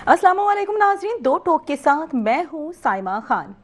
अस्सलाम वालेकुम नाजरीन, दो टोक के साथ मैं हूं साइमा खान।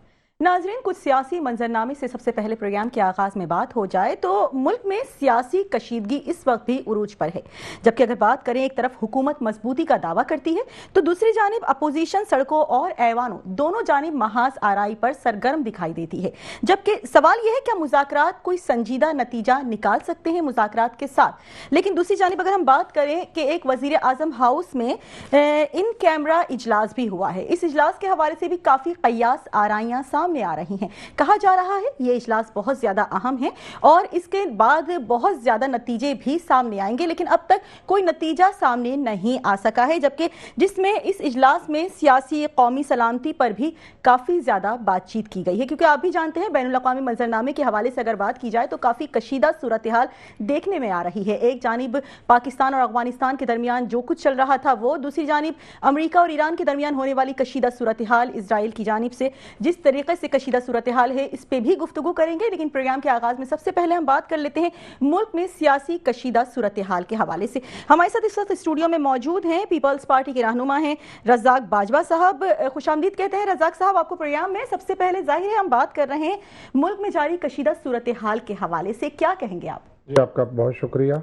नाजरीन, कुछ सियासी मंजरनामे से सबसे पहले प्रोग्राम के आगाज में बात हो जाए तो मुल्क में सियासी कशीदगी इस वक्त भी उरूज पर है। जबकि अगर बात करें, एक तरफ हुकूमत मजबूती का दावा करती है तो दूसरी जानिब अपोजिशन सड़कों और ऐवानों दोनों जानिब महाज आराई पर सरगर्म दिखाई देती है। जबकि सवाल यह है, क्या मुज़ाकरात कोई संजीदा नतीजा निकाल सकते हैं मुज़ाकरात के साथ। लेकिन दूसरी जानिब अगर हम बात करें कि एक वजीर आजम हाउस में इन कैमरा इजलास भी हुआ है, इस इजलास के हवाले से भी काफी कयास आराइयां सामने आ रही हैं। कहा जा रहा है ये इजलास बहुत ज्यादा अहम है और इसके बाद बहुत ज्यादा नतीजे भी सामने आएंगे, लेकिन अब तक कोई नतीजा सामने नहीं आ सका है। जबकि जिसमें इस इजलास में सियासी कौमी सलामती पर भी काफी ज्यादा बातचीत की गई है, क्योंकि आप भी जानते हैं बैनुल अक़वामी मंजरनामे के हवाले से अगर बात की जाए तो काफी कशीदा सूरत हाल देखने में आ रही है। एक जानिब पाकिस्तान और अफगानिस्तान के दरमियान जो कुछ चल रहा था वो, दूसरी जानिब अमेरिका और ईरान के दरमियान होने वाली कशीदा सूरत हाल, इजराइल की जानिब से जिस तरीके से कशीदा सूरत हाल है, इस पे भी गुफ्तगू करेंगे। लेकिन प्रोग्राम के आगाज में सबसे पहले हम बात कर लेते हैं मुल्क में सियासी कशीदा सूरत हाल के हवाले से। हमारे साथ इस वक्त स्टूडियो में मौजूद हैं पीपल्स पार्टी के रहनुमा हैं रज़ाक बाजवा साहब। खुशामदीद कहते हैं रज़ाक साहब आपको प्रोग्राम में। सबसे पहले जाहिर है हम बात कर रहे हैं मुल्क में जारी कशीदा सूरत हाल के हवाले से, क्या कहेंगे आप? जी, आपका बहुत शुक्रिया।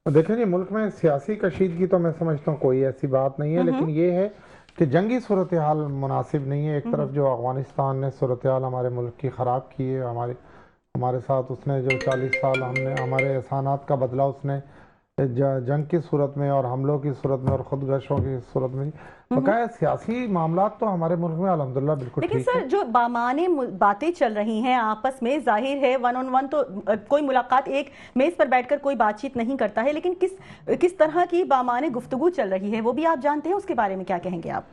देखें जी, मुल्क में सियासी कशीदगी तो मैं समझता हूँ कोई ऐसी बात नहीं है, लेकिन ये है कि जंगी सूरत हाल मुनासिब नहीं है। एक तरफ जो अफगानिस्तान ने सूरत हाल हमारे मुल्क की ख़राब की है, हमारे साथ उसने जो 40 साल हमने हमारे एहसानात का बदला उसने जंग की सूरत में और हमलों की सूरत में और खुदगर्शों की सूरत में। बकाया सियासी मामला तो हमारे मुल्क में अल्हम्दुलिल्लाह बिल्कुल ठीक है। लेकिन सर, जो बामाने बातें चल रही हैं आपस में, जाहिर है वन ऑन वन तो कोई मुलाकात, एक मेज पर बैठकर कोई बातचीत नहीं करता है, लेकिन किस तरह की बामाने गुफ्तगू चल रही है वो भी आप जानते हैं, उसके बारे में क्या कहेंगे आप?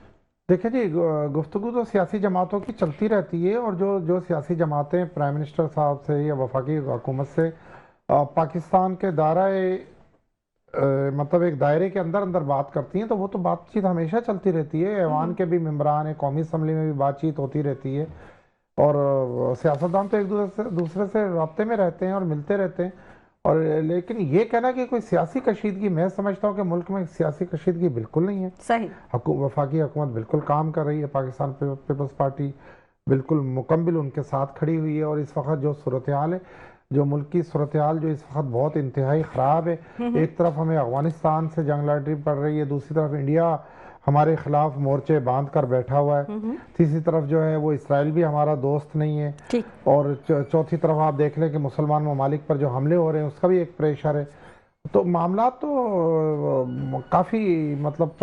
देखिए जी, गुफ्तगू तो सियासी जमातों की चलती रहती है और जो सियासी जमातें प्राइम मिनिस्टर साहब से या वफाकी हुकूमत से पाकिस्तान के मतलब एक दायरे के अंदर अंदर बात करती हैं, तो वो तो बातचीत हमेशा चलती रहती है। ऐवान के भी मेंबरान है, कौमी असम्बली में भी बातचीत होती रहती है और सियासतदान तो एक दूसरे से राब्ते में रहते हैं और मिलते रहते हैं। और लेकिन ये कहना कि कोई सियासी कशीदगी, मैं समझता हूँ कि मुल्क में सियासी कशीदगी बिल्कुल नहीं है। सही, वफाकी हुकूमत बिल्कुल काम कर रही है, पाकिस्तान पीपल्स पार्टी बिल्कुल मुकम्मिल उनके साथ खड़ी हुई है। और इस वक्त जो सूरत हाल है, जो मुल्क की सूरत हाल जो इस वक्त बहुत इंतहाई ख़राब है। एक तरफ हमें अफगानिस्तान से जंग लड़नी पड़ रही है, दूसरी तरफ इंडिया हमारे खिलाफ मोर्चे बांध कर बैठा हुआ है, तीसरी तरफ जो है वो इसराइल भी हमारा दोस्त नहीं है, और चौथी तरफ आप देख लें कि मुसलमान ममालिक पर जो हमले हो रहे हैं उसका भी एक प्रेशर है। तो मामला तो काफ़ी मतलब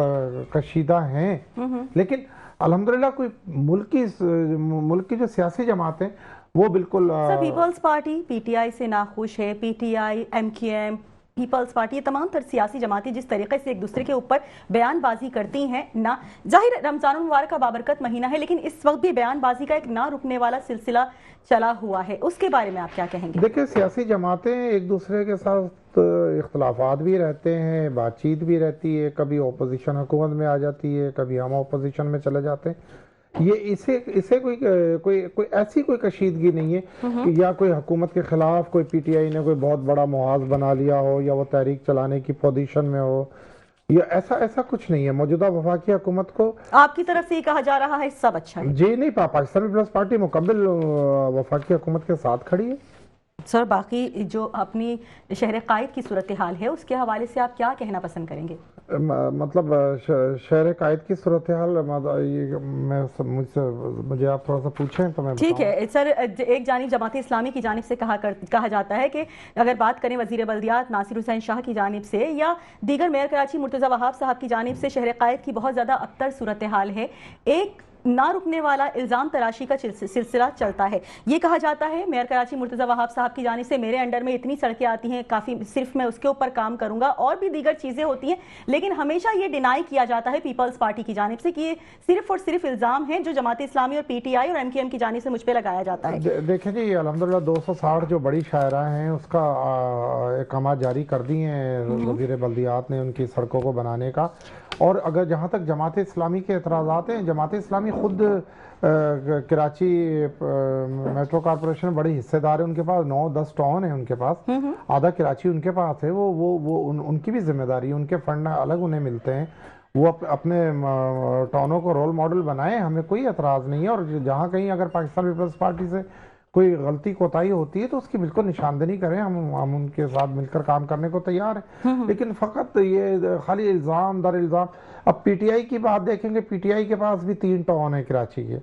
कशीदा हैं, लेकिन अल्हम्दुलिल्लाह कोई मुल्क की जो सियासी जमातें वो बिल्कुल पीपल्स पार्टी पीटीआई से नाखुश है। पीटीआई, एमक्यूएम, पीपल्स पार्टी, ये तमाम तर सियासी जमातें जिस तरीके से एक दूसरे के ऊपर बयानबाजी करती हैं ना, जाहिर रमजान मुबारक का बाबरकत महीना है, लेकिन इस वक्त भी बयानबाजी का एक ना रुकने वाला सिलसिला चला हुआ है, उसके बारे में आप क्या कहेंगे? देखिए, सियासी जमातें एक दूसरे के साथ इख्तलाफात भी रहते हैं, बातचीत भी रहती है, कभी अपोजिशन हुकूमत में आ जाती है, कभी हम अपोजिशन में चले जाते हैं। ये इसे कोई ऐसी कोई कशीदगी नहीं है कि या कोई हुकूमत के खिलाफ कोई पीटीआई ने कोई बहुत बड़ा मुहाज बना लिया हो या वो तहरीक चलाने की पोजीशन में हो, या ऐसा कुछ नहीं है। मौजूदा वफाकी हुकूमत को आपकी तरफ से ये कहा जा रहा है सब अच्छा है? जी नहीं, पाकिस्तान पीपल्स पार्टी मुकम्मिल वफाकी हुकूमत के साथ खड़ी है। सर, बाकी जो अपनी शहर कायद की सूरत हाल है उसके हवाले से आप क्या कहना पसंद करेंगे? मतलब शहर कायद की सूरत हाल, मुझे आप थोड़ा सा पूछें तो मैं ठीक है सर। एक जानिब जमात इस्लामी की जानिब से कहा जाता है कि अगर बात करें वजीर बल्दियात नासिर हुसैन शाह की जानिब से या दीगर मेयर कराची मुर्तज़ा वहाब साहब की जानिब से शहर कायद की बहुत ज़्यादा अबतर सूरत हाल है। एक ना रुकने वाला इल्ज़ाम तराशी का सिलसिला चलता है। ये कहा जाता है मेयर कराची मुर्तज़ा वहाब साहब की जानिब से, मेरे अंडर में इतनी सड़कें आती हैं, काफ़ी सिर्फ मैं उसके ऊपर काम करूंगा, और भी दीगर चीज़ें होती हैं, लेकिन हमेशा ये डिनाई किया जाता है पीपल्स पार्टी की जानिब से कि ये सिर्फ और सिर्फ इल्ज़ाम है जो जमात इस्लामी और पीटीआई और एमक्यूएम की जानिब से मुझ पर लगाया जाता है। देखें जी, अल्हम्दुलिल्लाह 260 जो बड़ी शायरा हैं उसका अहकाम जारी कर दिए हैं वज़ीर बल्दियात ने उनकी सड़कों को बनाने का। और अगर जहाँ तक जमात इस्लामी के एतराज़ात हैं, जमात इस्लामी खुद कराची मेट्रो कॉरपोरेशन बड़ी हिस्सेदार है, उनके पास 9-10 टाउन है, उनके पास आधा कराची उनके पास है। उनकी भी जिम्मेदारी है, उनके फंड अलग उन्हें मिलते हैं वो अपने टॉनों को रोल मॉडल बनाए, हमें कोई एतराज़ नहीं है। और जहाँ कहीं अगर पाकिस्तान पीपल्स पार्टी से कोई गलती कोताही होती है तो उसकी बिल्कुल निशानदेही करें, हम उनके साथ मिलकर काम करने को तैयार हैं। लेकिन फ़कत ये खाली इल्ज़ाम दर इल्ज़ाम। अब पीटीआई की बात देखेंगे, पीटीआई के पास भी 3 टॉन है कराची के।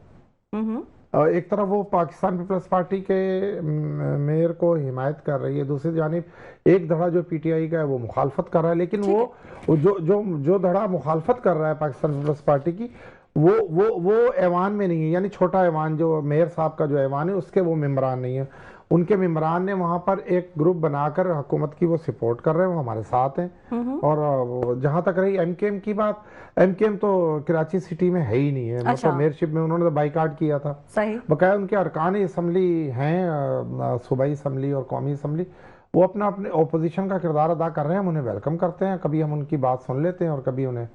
एक तरफ वो पाकिस्तान पीपल्स पार्टी के मेयर को हिमायत कर रही है, दूसरी जानिब एक धड़ा जो पीटीआई का है वो मुखालफत कर रहा है। लेकिन वो जो धड़ा मुखालफत कर रहा है पाकिस्तान पीपल्स पार्टी की, वो ऐवान में नहीं है, यानी छोटा ऐवान जो मेयर साहब का जो ऐवान है उसके वो मेम्बरान नहीं है। उनके मेम्बरान ने वहां पर एक ग्रुप बनाकर हुकूमत की वो सपोर्ट कर रहे हैं, वो हमारे साथ हैं। और जहां तक रही एमकेएम की बात, एमकेएम तो कराची सिटी में है ही नहीं है। मतलब मेयरशिप में उन्होंने तो बाइकाट किया था। सही। बकाया उनके अरकान असम्बली हैं, सूबाई असम्बली और कौमी असम्बली, वो अपना अपने ओपोजिशन का किरदार अदा कर रहे हैं। हम उन्हें वेलकम करते हैं, कभी हम उनकी बात सुन लेते हैं और कभी उन्हें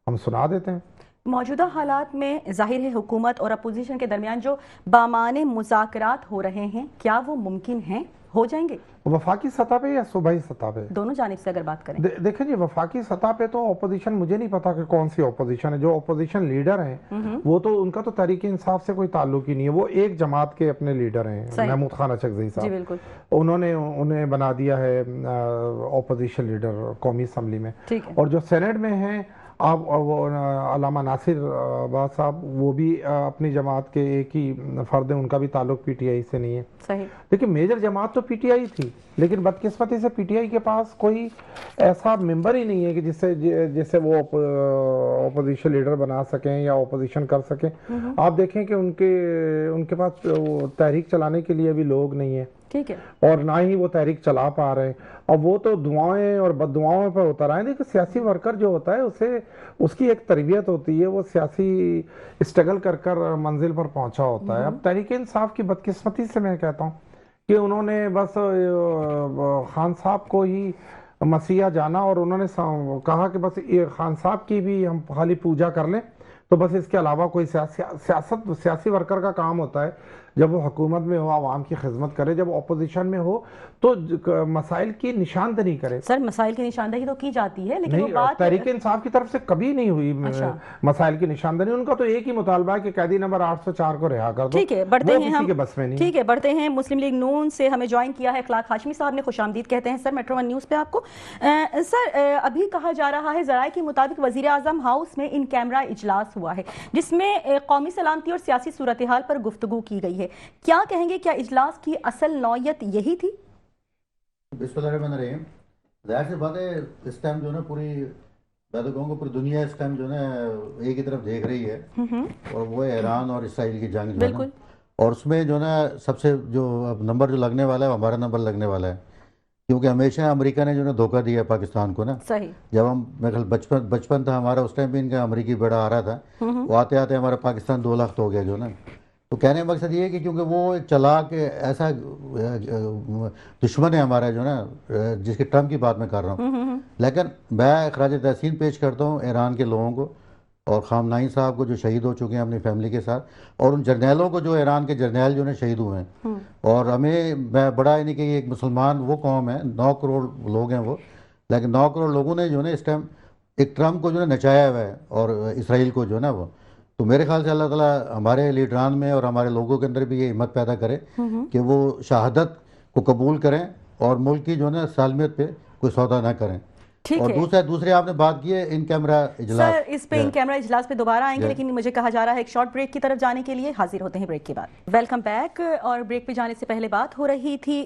हम सुना देते हैं। मौजूदा हालात में जाहिर है हुकूमत और अपोजिशन के दरमियान जो बामाने मुज़ाकरात हो रहे हैं, क्या वो मुमकिन हैं, हो जाएंगे वफाकी सतह पे या सूबाई सतह पे? दोनों जानिब से अगर बात करें। देखें जी, वफाकी सतह पे तो अपोजिशन, मुझे नहीं पता कि कौन सी अपोजिशन है। जो अपोजिशन लीडर हैं वो तो, उनका तो तहरीक इंसाफ से कोई ताल्लुक ही नहीं है। वो एक जमात के अपने लीडर हैं, महमूद खान अचकज़ई साहब। बिल्कुल। उन्होंने उन्हें बना दिया है अपोजिशन लीडर कौमी असम्बली में। और जो सेनेट में हैं अब वो अल्लामा नासिर अब्बास साहब, वो भी अपनी जमात के एक ही फर्द हैं, उनका भी ताल्लुक पीटीआई से नहीं है। सही। लेकिन मेजर जमात तो पीटीआई थी, लेकिन बदकिस्मती से पीटीआई के पास कोई ऐसा मेंबर ही नहीं है कि जिससे वो अपोजिशन लीडर बना सकें या अपोजिशन कर सकें। आप देखें कि उनके पास तहरीक चलाने के लिए अभी लोग नहीं है। ठीक है। और ना ही वो तहरीक चला पा रहे हैं। अब वो तो दुआएं और बददुआओं पर उतर आए। देखिए, सियासी वर्कर जो होता है उसे उसकी एक तरबियत होती है, वो सियासी स्ट्रगल कर कर मंजिल पर पहुंचा होता है। अब तहरीक इंसाफ की बदकिस्मती से मैं कहता हूँ कि उन्होंने बस खान साहब को ही मसीहा जाना और उन्होंने कहा कि बस ये खान साहब की भी हम खाली पूजा कर लें, तो बस इसके अलावा कोई सियासी वर्कर का काम होता है जब वो हुकूमत में हो, आवाम की खिदमत करे। जब अपोजिशन में हो तो मसाइल की निशानदही करे। सर, मसाइल की निशानदही तो की जाती है, लेकिन वो बात तहरीक इंसाफ की तरफ से कभी नहीं हुई। मसाइल की निशानदही, उनका तो एक ही मुतालबा है कि कैदी नंबर 804 को रिहा कर दो। ठीक है, बढ़ते हैं हम। के बस में नहीं। ठीक है, बढ़ते हैं। मुस्लिम लीग नून से हमें ज्वाइन किया है इखलाक हाशमी साहब ने, खुशामदीद कहते हैं सर मेट्रो 1 न्यूज़ पे आपको। सर, अभी कहा जा रहा है ज़राए के मुताबिक वज़ीर आज़म हाउस में इन कैमरा इजलास हुआ है जिसमें कौमी सलामती और सियासी सूरत हाल पर गुफ्तगू की गई है। क्या कहेंगे, क्या इजलास की असल नौयत यही थी? बिस्मिल्लाहिर्रहमानिर्रहीम। ज़ाहिर सी बात है, इस टाइम जो है पूरी, मैं तो कहूँगा पूरी दुनिया इस टाइम जो है एक ही तरफ देख रही है, और वो है ईरान और इसराइल की जंग जो है ना। और उसमें जो है सबसे जो अब नंबर जो लगने वाला है, हमारा नंबर लगने वाला है, क्योंकि हमेशा अमेरिका ने जो है धोखा दिया पाकिस्तान को ना। सही। जब हम, मैं ख्याल बचपन था हमारा, उस टाइम भी इनका अमेरिकी बेड़ा आ रहा था, वो आते आते हमारा पाकिस्तान 2 लाख हो गया जो ना। तो कहने का मकसद ये है कि क्योंकि वो एक चालाक ऐसा दुश्मन है हमारा जो ना, जिसके ट्रम्प की बात मैं कर रहा हूँ। लेकिन मैं खराज तहसीन पेश करता हूँ ईरान के लोगों को और खामनाई साहब को जो शहीद हो चुके हैं अपनी फैमिली के साथ, और उन जर्नैलों को जो ईरान के जर्नैल जो है शहीद हुए हैं। और हमें, मैं बड़ा नहीं कि एक मुसलमान वो कौम है, 9 करोड़ लोग हैं वो, लेकिन 9 करोड़ लोगों ने जो है इस टाइम एक ट्रम्प को जो है नचाया हुआ है, और इसराइल को जो है ना वो। तो मेरे ख्याल से अल्लाह ताला हमारे लीडरान में और हमारे लोगों के अंदर भी ये हिम्मत पैदा करे कि वो शहादत को कबूल करें और मुल्क की जो है ना सालमियत पे कोई सौदा ना करें। और दूसरे आपने बात की है इन कैमरा इजलास। सर, इस पे इन कैमरा इजलास पे दोबारा आएंगे, लेकिन मुझे कहा जा रहा है एक शॉर्ट ब्रेक की तरफ जाने के लिए। हाजिर होते हैं ब्रेक के बाद। Welcome back. और ब्रेक पे जाने से पहले बात हो रही थी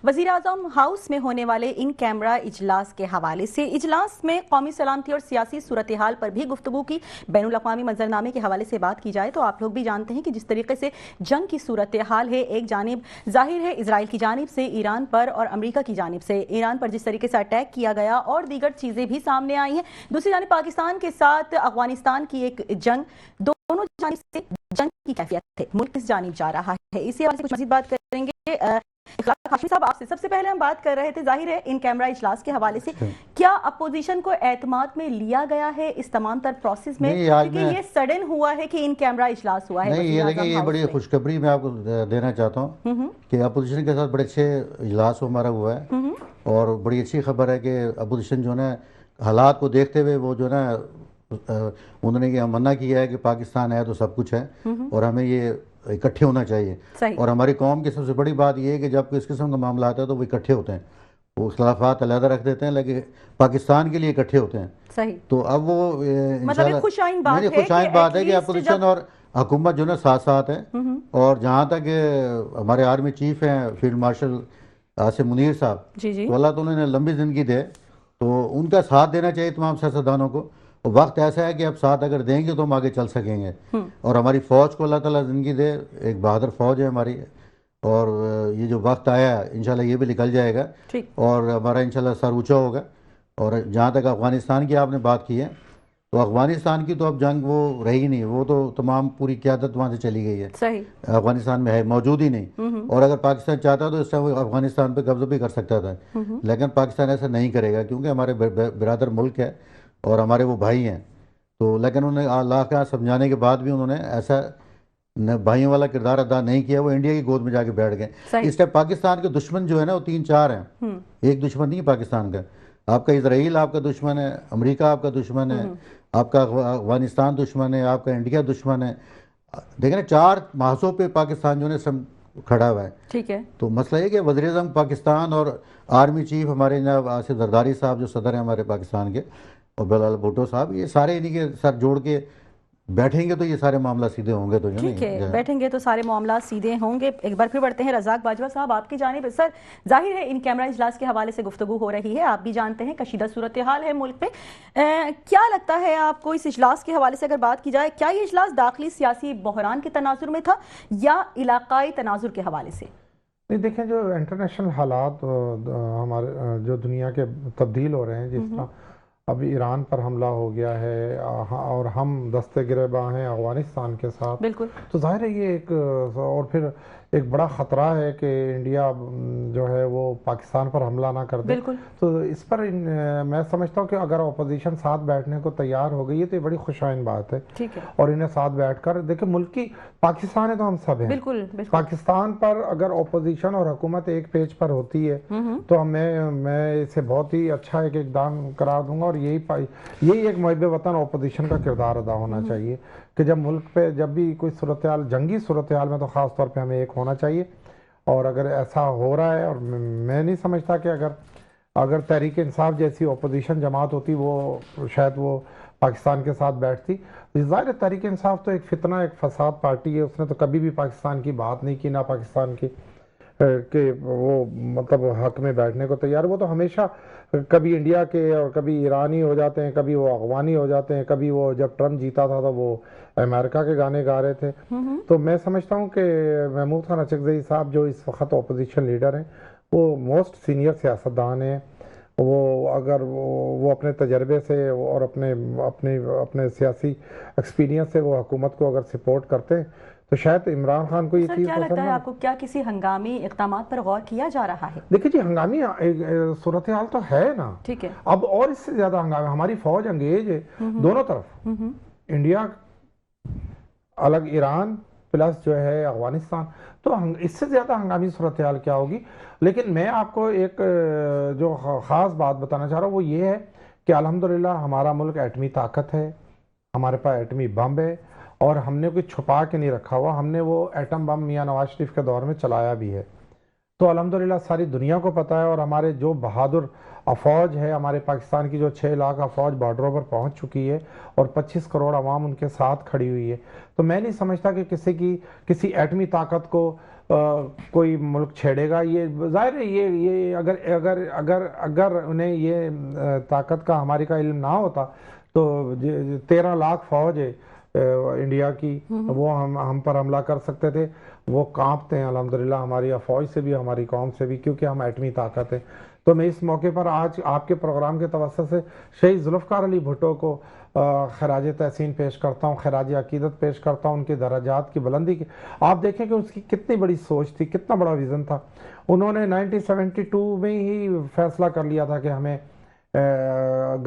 वज़ीर आज़म हाउस में होने वाले इन कैमरा इजलास के हवाले से। इजलास में कौमी सलामती और सियासी सूरत हाल पर भी गुफ्तगू की। बैनुल अक़वामी मंजरनामे के हवाले से बात की जाए तो आप लोग भी जानते हैं कि जिस तरीके से जंग की सूरत हाल है, एक जानिब जाहिर है इसराइल की जानिब से ईरान पर और अमेरिका की जानिब से ईरान पर जिस तरीके से अटैक किया गया और दीगर चीजें भी सामने आई हैं। दूसरी जानिब पाकिस्तान के साथ अफगानिस्तान की एक जंग, दोनों जानिब से जंग की कैफियत है, मुल्क किस जानिब जा रहा है, इसी हवाले से कुछ मज़ीद बात करेंगे। इखलाक हाशमी साहब, आपसे सबसे पहले हम बात कर रहे थे जाहिर है इन कैमरा इजलास के हवाले से, क्या अपोजिशन को एतमाद में लिया गया है इस तमाम तर प्रोसेस में? क्योंकि ये सडन हुआ है कि इन कैमरा इजलास हुआ है। नहीं, ये देखिए, ये बड़ी खुशखबरी मैं आपको देना चाहता हूँ कि अपोजिशन के साथ बड़े अच्छे इजलास हमारा हुआ है, और बड़ी अच्छी खबर है कि अपोजिशन जो है हालात को देखते हुए वो जो है उन्होंने ये मना किया है कि पाकिस्तान है तो सब कुछ है और हमें ये इकट्ठे होना चाहिए। सही। और हमारी कौम की सबसे बड़ी बात यह है कि जब इस किस्म का मामला आता है तो वो इकट्ठे होते हैं, वो खिलाफात अलहदा रख देते हैं, लेकिन पाकिस्तान के लिए इकट्ठे होते हैं। सही। तो अब वो मतलब एक खुशाइन बात है खुशाइन बात है कि अपोजिशन और हुकूमत जो है साथ साथ है। और जहाँ तक हमारे आर्मी चीफ हैं फील्ड मार्शल आसिम मुनीर साहब, तो अल्लाह तो उन्होंने लंबी ज़िंदगी दे, तो उनका साथ देना चाहिए तमाम सियासतदानों को। वक्त ऐसा है कि अब साथ अगर देंगे तो हम आगे चल सकेंगे। और हमारी फ़ौज को अल्लाह ताला ज़िंदगी दे, एक बहादुर फ़ौज है हमारी, और ये जो वक्त आया इंशाल्लाह ये भी निकल जाएगा और हमारा इंशाल्लाह सर ऊँचा होगा। और जहाँ तक अफ़गानिस्तान की आपने बात की है, तो अफ़गानिस्तान की तो अब जंग वो रही नहीं, वो तो तमाम पूरी क़यादत वहाँ से चली गई है। सही। अफ़गानिस्तान में है, मौजूद ही नहीं। और अगर पाकिस्तान चाहता तो इस टाइम अफ़गानिस्तान पे कब्ज़ा भी कर सकता था, लेकिन पाकिस्तान ऐसा नहीं करेगा क्योंकि हमारे बिरादर मुल्क है और हमारे वो भाई हैं। तो लेकिन उन्होंने अल्लाह का समझाने के बाद भी उन्होंने ऐसा भाइयों वाला किरदार अदा नहीं किया, वो इंडिया की गोद में जाके बैठ गए। इस टाइम पाकिस्तान के दुश्मन जो है ना वो 3-4 हैं, एक दुश्मन नहीं है पाकिस्तान का। आपका इसराइल आपका दुश्मन है, अमेरिका आपका दुश्मन है, आपका अफगानिस्तान दुश्मन है, आपका इंडिया दुश्मन है। देखें ना 4 महासों पे पाकिस्तान जो है सब खड़ा हुआ है। ठीक है। तो मसला ये कि वज़ीर-ए-आज़म पाकिस्तान और आर्मी चीफ हमारे जनाब आसिफ जरदारी साहब जो सदर हैं हमारे पाकिस्तान के, और बिलाल भुट्टो साहब, ये सारे इन्हीं के सर जोड़ के बैठेंगे तो ये सारे मामला सीधे होंगे। तो ठीक है, बैठेंगे तो सारे मामला सीधे होंगे। एक बार फिर बढ़ते हैं रज़ाक बाजवा साहब आपकी जानिब। सर, जाहिर है इन कैमरा इजलास के हवाले से गुफ्तगू हो रही है, आप भी जानते हैं कशीदा सूरत हाल है मुल्क में। क्या लगता है आपको इस इजलास के हवाले से अगर बात की जाए, क्या ये इजलास दाखिली सियासी बहरान के तनाजुर में था या इलाकाई तनाजुर के हवाले से? नहीं, देखें जो इंटरनेशनल हालात हमारे जो दुनिया के तब्दील हो रहे हैं, जिस तरह अभी ईरान पर हमला हो गया है और हम दस्ते गिरेबां हैं अफगानिस्तान के साथ, बिल्कुल, तो जाहिर है ये एक, और फिर एक बड़ा ख़तरा है कि इंडिया जो है वो पाकिस्तान पर हमला ना कर दे। तो इस पर मैं समझता हूँ कि अगर अपोजिशन साथ बैठने को तैयार हो गई है तो ये बड़ी खुशाइन बात है। ठीक है। और इन्हें साथ बैठकर देखिए, मुल्क की पाकिस्तान है तो हम सब हैं। बिल्कुल, बिल्कुल। पाकिस्तान पर अगर अपोजिशन और हुकूमत एक पेज पर होती है तो मैं इसे बहुत ही अच्छा एक इक़दाम करार दूंगा। और यही एक मुहिब वतन अपोजिशन का किरदार अदा होना चाहिए कि जब मुल्क पे जब भी कोई सूरत हाल, जंगी सूरत हाल में, तो ख़ास तौर पे हमें एक होना चाहिए। और अगर ऐसा हो रहा है, और मैं नहीं समझता कि अगर तहरीक इंसाफ जैसी अपोजिशन जमात होती वो शायद वो पाकिस्तान के साथ बैठती। ज़ाहिर तहरीक इंसाफ तो एक फितना, एक फसाद पार्टी है, उसने तो कभी भी पाकिस्तान की बात नहीं की, ना पाकिस्तान की कि वो मतलब हक में बैठने को तैयार। वो तो हमेशा कभी इंडिया के और कभी ईरानी हो जाते हैं, कभी वो अफगानी हो जाते हैं, कभी वो जब ट्रम्प जीता था तो वो अमेरिका के गाने गा रहे थे। तो मैं समझता हूँ कि महमूद खान अचकज़ई साहब जो इस वक्त अपोजिशन लीडर हैं, वो मोस्ट सीनियर सियासतदान हैं। वो अगर वो अपने तजर्बे से और अपने सियासी एक्सपीरियंस से वो हुकूमत को अगर सपोर्ट करते हैं तो शायद इमरान खान को ये चीज़ क्या लगता है आपको, क्या किसी हंगामी इक़दामात पर गौर किया जा रहा है? देखिए जी, हंगामी सूरत हाल तो है ना। ठीक है। अब और इससे ज्यादा हंगामी, हमारी फौज अंगेज है दोनों तरफ, इंडिया अलग, ईरान प्लस जो है अफगानिस्तान, तो इससे ज्यादा हंगामी सूरत हाल क्या होगी। लेकिन मैं आपको एक जो ख़ास बात बताना चाह रहा हूँ वो ये है कि अल्हम्दुलिल्लाह हमारा मुल्क एटमी ताकत है, हमारे पास एटमी बम है, और हमने कोई छुपा के नहीं रखा हुआ। हमने वो एटम बम मियां नवाज शरीफ के दौर में चलाया भी है, तो अल्हम्दुलिल्लाह सारी दुनिया को पता है। और हमारे जो बहादुर अफौज है, हमारे पाकिस्तान की जो 6 लाख अफौज बॉर्डरों पर पहुंच चुकी है और 25 करोड़ आवाम उनके साथ खड़ी हुई है। तो मैं नहीं समझता कि किसी एटमी ताकत को कोई मुल्क छेड़ेगा। ये जाहिर है, ये अगर उन्हें ये ताकत का, हमारी का इल्म ना होता तो 13 लाख फौज है इंडिया की, वो हम पर हमला कर सकते थे। वो कांपते हैं अल्हम्दुलिल्लाह हमारी अफवाज से भी, हमारी कौम से भी, क्योंकि हम एटमी ताकत है। तो मैं इस मौके पर आज आपके प्रोग्राम के तवस्सुत से शहीद जुल्फ़िकार अली भुट्टो को खराज तहसीन पेश करता हूँ, खराज अकीदत पेश करता हूँ। उनके दराजात की बुलंदी की आप देखें कि उसकी कितनी बड़ी सोच थी, कितना बड़ा विज़न था। उन्होंने 1972 में ही फैसला कर लिया था कि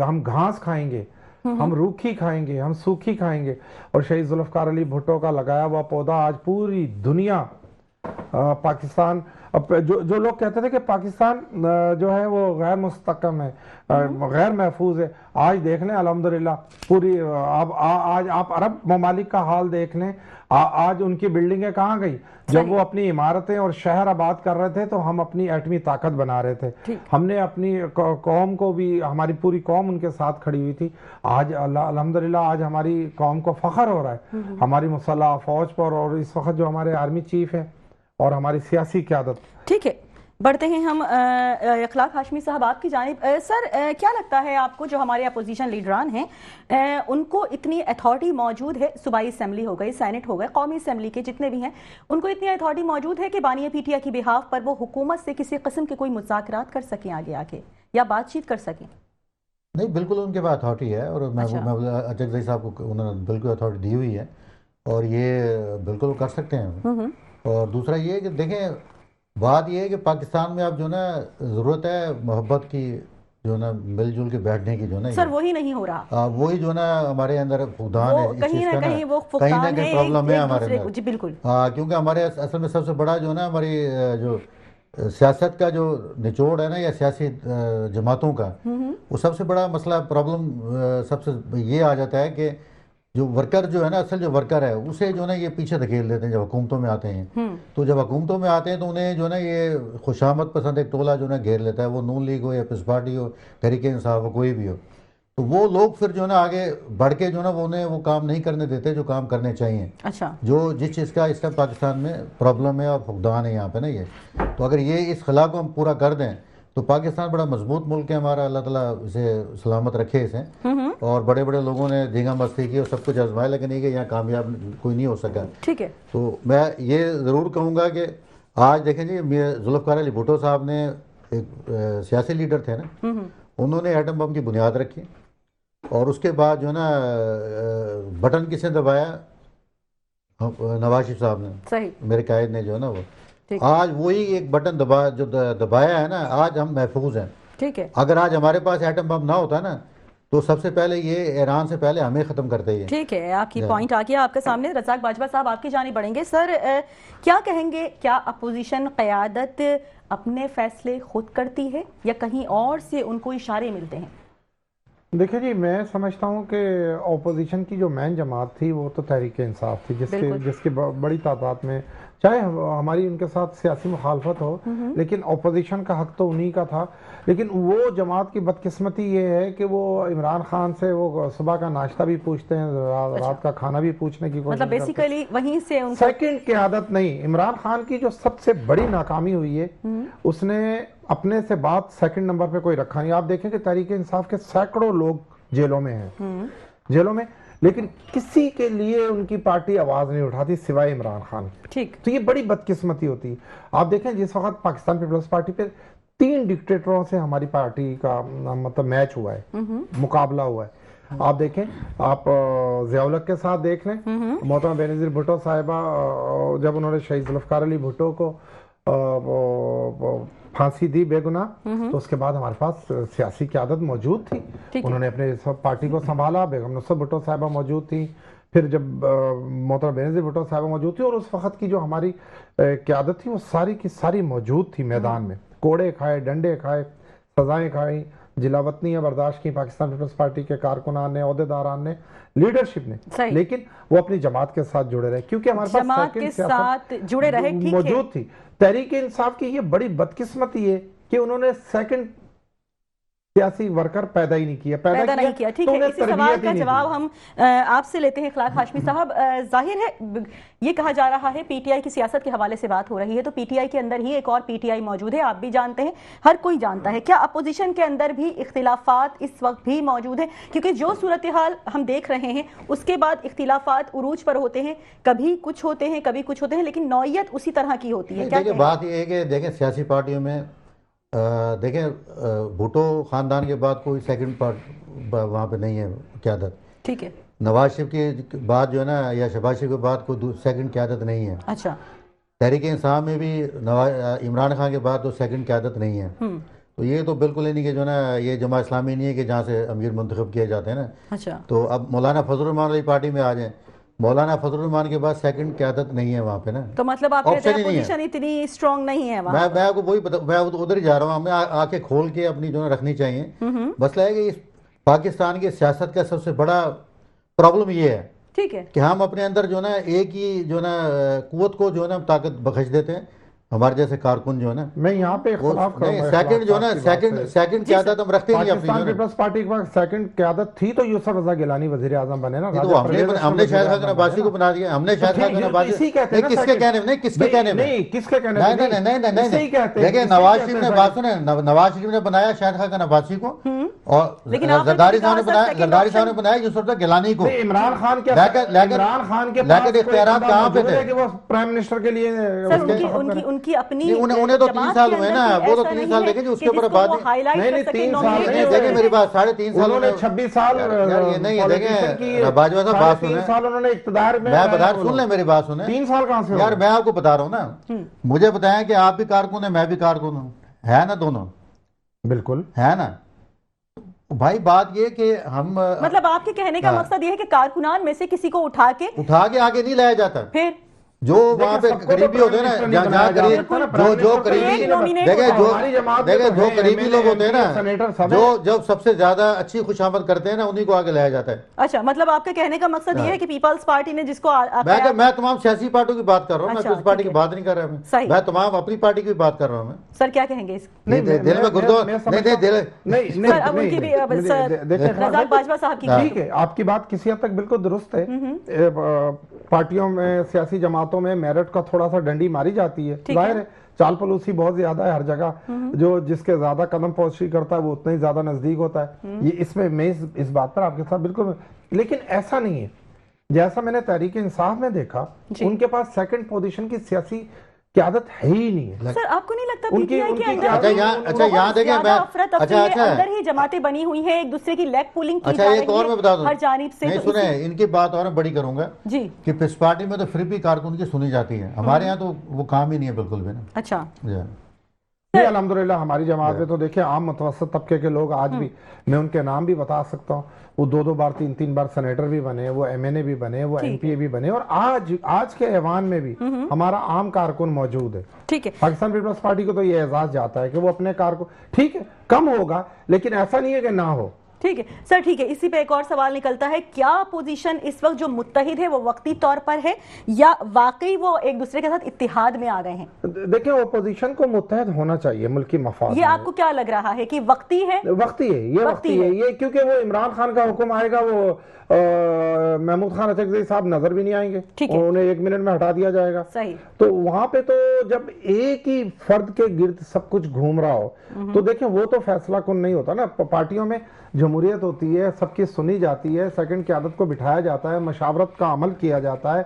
हम घास खाएंगे, हम रूखी खाएंगे, हम सूखी खाएंगे। और शहीद जुल्फ़िकार अली भुट्टो का लगाया हुआ पौधा आज पूरी दुनिया पाकिस्तान, अब जो लोग कहते थे कि पाकिस्तान जो है वो गैर मुस्तकम है, गैर महफूज है, आज देख लें अल्हम्दुलिल्लाह पूरी आज आप अरब ममालिक का हाल देख लें। आज उनकी बिल्डिंगें कहाँ गई? जब वो अपनी इमारतें और शहर आबाद कर रहे थे तो हम अपनी एटमी ताकत बना रहे थे। हमने अपनी कौम को भी, हमारी पूरी कौम उनके साथ खड़ी हुई थी। आज अल्हम्दुलिल्लाह आज हमारी कौम को फख्र हो रहा है हमारी मुसल्लह फौज पर, और इस वक्त जो हमारे आर्मी चीफ है और हमारी सियासी क़यादत। ठीक है, बढ़ते हैं हम इखलाक हाशमी साहब आपकी जानिब। सर क्या लगता है आपको, जो हमारे अपोजिशन लीडरान हैं उनको इतनी अथॉरिटी मौजूद है, सूबाई असम्बली हो गई, सेनेट हो गए, कौमी असम्बली के जितने भी हैं, उनको इतनी अथॉरिटी मौजूद है कि बानी पीटीआई की बिहाफ पर वो हुकूमत से किसी किस्म के कोई मुज़ाकरात कर सकें आगे आके, या बातचीत कर सकें? नहीं, बिल्कुल उनके पास अथॉरिटी है, और महबूब अचकज़ई साहब को उन्होंने बिल्कुल अथॉरिटी दी हुई है, और ये बिल्कुल कर सकते हैं। और दूसरा ये है कि देखें, बात ये है कि पाकिस्तान में अब जो ना ज़रूरत है मोहब्बत की, जो ना मिलजुल के बैठने की, जो ना सर वही नहीं हो रहा। वही जो ना हमारे अंदर फुकदान है, कहीं ना कहीं वो कहीं ना कहीं प्रॉब्लम है हमारे अंदर। जी बिल्कुल। क्योंकि हमारे असल में सबसे बड़ा जो ना हमारी जो सियासत का जो निचोड़ है ना, या सियासी जमातों का, वो सबसे बड़ा मसला प्रॉब्लम सबसे ये आ जाता है कि जो वर्कर जो है ना, असल जो वर्कर है उसे जो ना ये पीछे धकेल देते हैं जब हुकूमतों में आते हैं। तो जब हुकूमतों में आते हैं तो उन्हें जो ना ये खुशामद पसंद एक टोला जो ना घेर लेता है, वो नून लीग हो या पीपल्स पार्टी हो, तहरीक इंसाफ हो, कोई भी हो। तो वो लोग फिर जो ना आगे बढ़ के जो ना वो उन्हें वो काम नहीं करने देते जो काम करने चाहिए। अच्छा। जो जिस चीज़ का इसका पाकिस्तान में प्रॉब्लम है और फुकदान है यहाँ पे ना, ये तो अगर ये इस खला को हम पूरा कर दें तो पाकिस्तान बड़ा मजबूत मुल्क है हमारा, अल्लाह ताला इसे सलामत रखे इसे। और बड़े बड़े लोगों ने धींगा मस्ती की और सब कुछ आजमाया, लेकिन ये कि यहाँ कामयाब कोई नहीं हो सका। ठीक है। तो मैं ये ज़रूर कहूँगा कि आज देखें जी, जुल्फ़िकार अली भुट्टो साहब ने एक सियासी लीडर थे ना, उन्होंने एटम बम की बुनियाद रखी, और उसके बाद जो ना बटन किसने दबाया? नवाज शरीफ साहब ने, सही, मेरे कायद ने जो है ना वो। आज वही एक बटन दबाया है ना, आज हम महफूज हैं। ठीक है। अगर आज हमारे पास एटम बम ना होता ना, तो सबसे पहले ये ईरान से पहले हमें ख़त्म करते हैं। ठीक है, आपकी पॉइंट आ गया आपके सामने। रज़ाक बाजवा साहब आपकी जानिब बढ़ेंगे। सर क्या कहेंगे, क्या अपोजिशन क़यादत अपने फैसले खुद करती है या कहीं और से उनको इशारे मिलते हैं? देखिए जी, मैं समझता हूँ कि अपोजिशन की जो मेन जमात थी वो तो तहरीक इंसाफ थी, जिसकी बड़ी तादाद में, चाहे हमारी उनके साथ सियासी मुखालफत हो, लेकिन अपोजिशन का हक तो उन्हीं का था। लेकिन वो जमात की बदकिस्मती ये है कि वो इमरान खान से वो सुबह का नाश्ता भी पूछते हैं, रात का खाना भी पूछने की कोशिश, मतलब बेसिकली वहीं से उनको सेकंड की आदत नहीं। इमरान खान की जो सबसे बड़ी नाकामी हुई है, उसने अपने से बात सेकंड नंबर पे कोई रखा नहीं। आप देखें कि तहरीक इंसाफ के सैकड़ों लोग जेलों में हैं, जेलों में, लेकिन किसी के लिए उनकी पार्टी आवाज नहीं उठाती सिवाय इमरान खान। ठीक। तो ये बड़ी बदकिस्मती होती है। आप देखें जिस वक्त पाकिस्तान पीपल्स पार्टी पे 3 डिक्टेटरों से हमारी पार्टी का मतलब मैच हुआ है, मुकाबला हुआ है। आप देखें, आप ज़िया-उल-हक के साथ देख लें, मोहतरमा बेनज़ीर भुट्टो साहिबा जब उन्होंने शहीद जुल्फ़िकार अली भुट्टो को फांसी दी बेगुनाह, तो उसके बाद हमारे पास सियासी क़यादत मौजूद थी, उन्होंने अपने सब पार्टी को संभाला। बेगम नुसरत भुट्टो साहिबा मौजूद थी, फिर जब मोहतरमा बेनज़ीर भुट्टो साहिबा मौजूद थी, और उस वक्त की जो हमारी क़यादत थी वो सारी की सारी मौजूद थी मैदान में। कोड़े खाए, डंडे खाए, सजाएं खाई, जिलावतनियाँ बर्दाश्त की पाकिस्तान पीपल्स पार्टी के कारकुनान ने, अहदेदारान ने, लीडरशिप ने, लेकिन वो अपनी जमात के साथ जुड़े रहे, क्योंकि हमारे पास जमात के साथ जुड़े रहे। मौजूद थी। तहरीक इंसाफ की ये बड़ी बदकिस्मती है कि उन्होंने सेकंड सियासी वर्कर पैदा ही नहीं किया, पैदा नहीं किया। ठीक है, इसी सवाल का जवाब हम आपसे लेते हैं इखलाक हाशमी साहब। जाहिर है ये कहा जा रहा है, पीटीआई की सियासत के हवाले से बात हो रही है, तो पीटीआई के अंदर ही एक और पीटीआई मौजूद है, आप भी जानते हैं, हर कोई जानता है। क्या अपोजिशन के अंदर भी इख्तिलाफात इस वक्त भी मौजूद है? क्योंकि जो सूरत हाल हम देख रहे हैं उसके बाद इख्तिलाफात उरूज पर होते हैं, कभी कुछ होते हैं, कभी कुछ होते हैं, लेकिन नौयत उसी तरह की होती है। क्या बात यह है कि देखें, सियासी पार्टियों में देखें, भुट्टो खानदान के बाद कोई सेकंड पार्ट वहाँ पे नहीं है क़यादत। ठीक है। नवाज शरीफ के बाद जो है ना, या शहबाज शरीफ के बाद कोई सेकंड क़यादत नहीं है। अच्छा। तहरीक इंसाफ में भी इमरान खान के बाद तो सेकंड क़यादत नहीं है। तो ये तो बिल्कुल ही नहीं कि जो ना ये जमा इस्लामी नहीं है कि जहाँ से अमीर मुंतखब किए जाते हैं ना। अच्छा। तो अब मौलाना फजल रहमान वाली पार्टी में आ जाए मौलाना फजल रहमान के बाद सेकंड क़यादत नहीं है वहाँ पे ना। तो मतलब आप कहते ऑप्शन हैं ही नहीं है। पोजीशन इतनी स्ट्रांग नहीं है वहाँ। मैं आपको वही बता, मैं उधर ही जा रहा हूँ। हमें आके खोल के अपनी जो है रखनी चाहिए। मसला है कि इस पाकिस्तान की सियासत का सबसे बड़ा प्रॉब्लम ये है ठीक है कि हम अपने अंदर जो ना एक ही जो ना कुव्वत को जो ना ताकत बख्श देते हैं, हमारे जैसे कारकुन जो है ना। मैं यहाँ पे वो इख्तलाफ नहीं, करूंगा सेकंड जो ना इख्तलाफ की बात से। सेकंड क़यादत हम रखते नहीं अपनी पाकिस्तान जो ना। पीपल्स पार्टी के पास सेकंड क़यादत थी तो यूसुफ रजा गिलानी वजीर आजम बने ना। नहीं तो राजा हमने परवेज हमने वजीर शाहिद आज़म खान अब्बासी बने को ना। बना दिया। हमने शाहिद खान ठीक, अब्बासी इसी कहते हैं ना किसके second। कहने में, नहीं किसके कहने में, नहीं किसके कहने नहीं में, नहीं नहीं नहीं इसी नहीं कहते हैं, देखिए इसी नवाज कहते शरीफ हैं ने बात सुने, नवाज शरीफ ने बनाया शाहिद खान अब्बासी को, और लेकिन आपने जरदारी तो साहब ने कहा बनाया, सर, जरदारी साहब ने second बनाया यूसुफ रजा गिलानी को। नहीं, इमरान खान के लेकिन पास कोई इख्तियारात बंदा कहाँ पे मौजूद थे? है कि वो प्राइम मिनिस्टर के लिए सर उसके उनकी इंतखाब उनकी करें? उनकी अपनी नहीं, उन्हें तो 3 जमात साल के हुए अंदर ना, कोई वो तो ऐसा 3 नहीं साल है देखे उसके कि ऊपर जिसको बात वो नहीं। highlight नहीं, कर नहीं, सके, 3 साल nominate नहीं कर देखें सके। मेरी बात, 3.5 साल उन्होंने 26 साल यार ये नहीं है, पॉलिटिशियन देखें बाजवा साहब बात 3 सुने, साल उन्होंने इख्तिदार में मैं रहे बता वो सुन ले लोग। मेरी बात सुने। 3 साल कहाँ से यार हो? मैं आपको बता रहा हूँ ना, मुझे बताएं कि आप भी कारकुन है, मैं भी कारकुन हूँ, है ना, दोनों बिल्कुल है ना। भाई बात ये कि हम मतलब आपके कहने का हाँ। मकसद ये है कि कारकुनान में से किसी को उठा के उठा के आगे नहीं लाया जाता। फिर जो वहाँ पे सबको तो करीबी होते हैं ना, प्राइम जहाँ मिनिस्टर जहाँ नहीं करीब बनाया जा सकता ना, जो प्राइम जो मिनिस्टर तो करीबी एक nominate देखे होता है। जो हमारी जमात में देखे तो जो है, करीबी MLA, लोग होते हैं ना, सेनेटर सब जो है। जब सबसे ज्यादा अच्छी खुशामद करते हैं ना, उन्हीं को आगे लाया जाता है। अच्छा मतलब आपके कहने का मकसद ये है कि पीपल्स पार्टी ने जिसको मैं तमाम सियासी पार्टियों की बात कर रहा हूँ, मैं अच्छा, किस पार्टी ठीक की है। बात नहीं कर रहा सही। मैं तमाम अपनी पार्टी की बात कर रहा हूँ। मैं सर क्या कहेंगे इस नहीं, दिल में गुर्दो नहीं नहीं दिल नहीं सर अब उनकी भी अब सर रज़ाक बाजवा साहब की ठीक है, आपकी बात किसी हद तक बिल्कुल दुरुस्त है। पार्टियों में, सियासी जमातों में मेरिट का थोड़ा सा डंडी मारी जाती है, ठीक है। जाहिर है चाल पलूसी बहुत ज्यादा है हर जगह। जो जिसके ज्यादा कदम पोशी करता है वो उतना ही ज्यादा नजदीक होता है। ये इसमें मैं इस बात पर आपके साथ बिल्कुल, लेकिन ऐसा नहीं है जैसा मैंने तहरीक इंसाफ में देखा। उनके पास सेकंड पोजीशन की सियासी क़यादत है ही नहीं है। सर आपको नहीं लगता उनकी- पीटीआई के उनकी अंदर अच्छा यहाँ देखें मैं अच्छा अंदर ही जमातें बनी हुई हैं, एक दूसरे की लेग पुलिंग की अच्छा जा एक रही और है मैं बता दूं, हर जानिब से। नहीं तो सुने इसी- इनकी बात और मैं बड़ी करूंगा जी कि पिस पार्टी में तो फिर भी कारकुन की सुनी जाती है, हमारे यहाँ तो वो काम ही नहीं है बिल्कुल भी ना। अच्छा जी। नहीं, अल्हम्दुलिल्लाह हमारी जमात में तो देखिए आम मुतवस्सित तबके के लोग आज भी, मैं उनके नाम भी बता सकता हूँ, वो 2-2 बार 3-3 बार सेनेटर भी बने, वो MNA भी बने, वो ठीक MPA भी बने, और आज के ऐवान में भी हमारा आम कारकुन मौजूद है। ठीक है पाकिस्तान पीपल्स पार्टी को तो ये एजाज जाता है कि वो अपने कारकुन, ठीक है कम होगा लेकिन ऐसा नहीं है कि ना हो। ठीक है सर, ठीक है। इसी पे एक और सवाल निकलता है, क्या पोजीशन इस वक्त जो मुत्तहिद है वो वक्ती तौर पर है या वाकई वो एक दूसरे के साथ इत्तिहाद में आ गए हैं? देखिए ओपोजिशन को मुत्तहद होना चाहिए मुल्की मफाद ये में। आपको क्या लग रहा है कि वक्ती है? वक्ती है ये, वक्ती है ये, क्योंकि वो इमरान खान का हुक्म आएगा, वो महमूद खान अचकज़ई साहब नजर भी नहीं आएंगे, ठीक है। उन्हें 1 मिनट में हटा दिया जाएगा। सही। तो वहां पे तो जब एक ही फर्द के गिर्द सब कुछ घूम रहा हो तो देखिए वो तो फैसला कुन नहीं होता ना। पार्टियों में जमहूरियत होती है, सबकी सुनी जाती है, सेकंड क़यादत को बिठाया जाता है, मशावरत का अमल किया जाता है।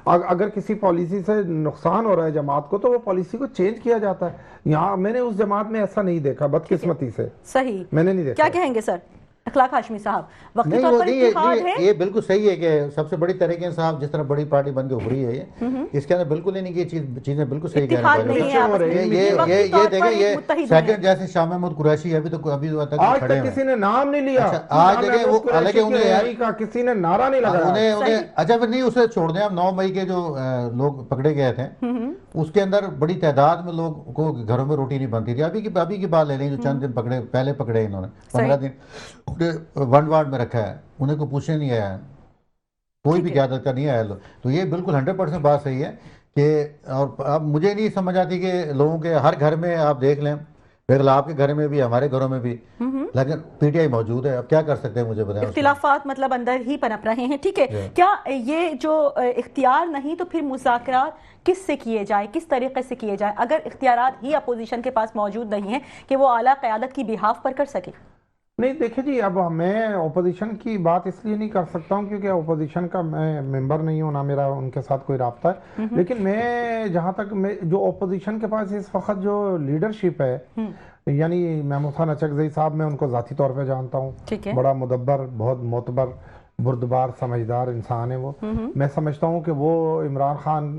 अगर किसी पॉलिसी से नुकसान हो रहा है जमात को तो वो पॉलिसी को चेंज किया जाता है। यहाँ मैंने उस जमात में ऐसा नहीं देखा, बदकिस्मती से सही। मैंने नहीं देखा। क्या कहेंगे सर अखलाक हाशमी साहब, वक्ती नहीं तौर वो पर नहीं इत्तिहाद है? ये बिल्कुल सही है कि सबसे बड़ी तरीके से आप जिस तरह बड़ी पार्टी बन के उभरी है ये, इसके अंदर बिल्कुल ही नहीं कि चीजें बिल्कुल सही कह इत्तिहाद रहे नहीं है आपस में। ये वक्ती तौर पर देखें, ये मुत्तहिद सेकंड हैं। जैसे शाह महमूद कुरैशी अभी तक आज खड़े तक हैं। किसी ने नाम नहीं लिया। अच्छा, आज शाह देखें, वो महमूद हालांकि कुरैशी की उन्हें- रिहाई का किसी ने नारा नहीं लगाया। उन्हें अच्छा फिर नहीं उसे छोड़ दें। हम 9 मई के जो लोग पकड़े गए थे उसके अंदर बड़ी तादाद में लोग को घरों में रोटी नहीं बनती थी। अभी की बात ले लें, जो चंद दिन पहले पकड़े इन्होंने 15 दिन उन्हें वन वार्ड में रखा है, उन्हें कोई पूछने नहीं आया, कोई भी क़यादत का नहीं आया। तो ये बिल्कुल 100% बात सही है कि, और अब मुझे नहीं समझ आती कि लोगों के हर घर में आप देख लें, बिल्कुल आपके घर में भी, हमारे घरों में भी, लेकिन पीटीआई मौजूद है। अब क्या कर सकते हैं, मुझे बताएं। इख्तिलाफात मतलब अंदर ही पनप रहे हैं। ठीक है, क्या ये जो इख्तियार नहीं तो फिर मुज़ाकरात किस से किए जाए, किस तरीके से किए जाए, अगर इख्तियारात ही अपोजिशन के पास मौजूद नहीं है कि वो आला क़यादत की बिहाफ पर कर सके? नहीं देखिए जी, अब मैं ओपोजिशन की बात इसलिए नहीं कर सकता हूँ क्योंकि ओपोजिशन का मैं मेंबर नहीं हूँ, ना मेरा उनके साथ कोई राब्ता है। लेकिन मैं जहाँ तक जो ओपोजिशन के पास इस वक्त जो लीडरशिप है, यानी महमूद खान अचकज़ई साहब, मैं उनको ज़ाती तौर पे जानता हूँ, बड़ा मुदब्बर, बहुत मोतबर, बुर्दबार, समझदार इंसान है वो। मैं समझता हूँ कि वो इमरान खान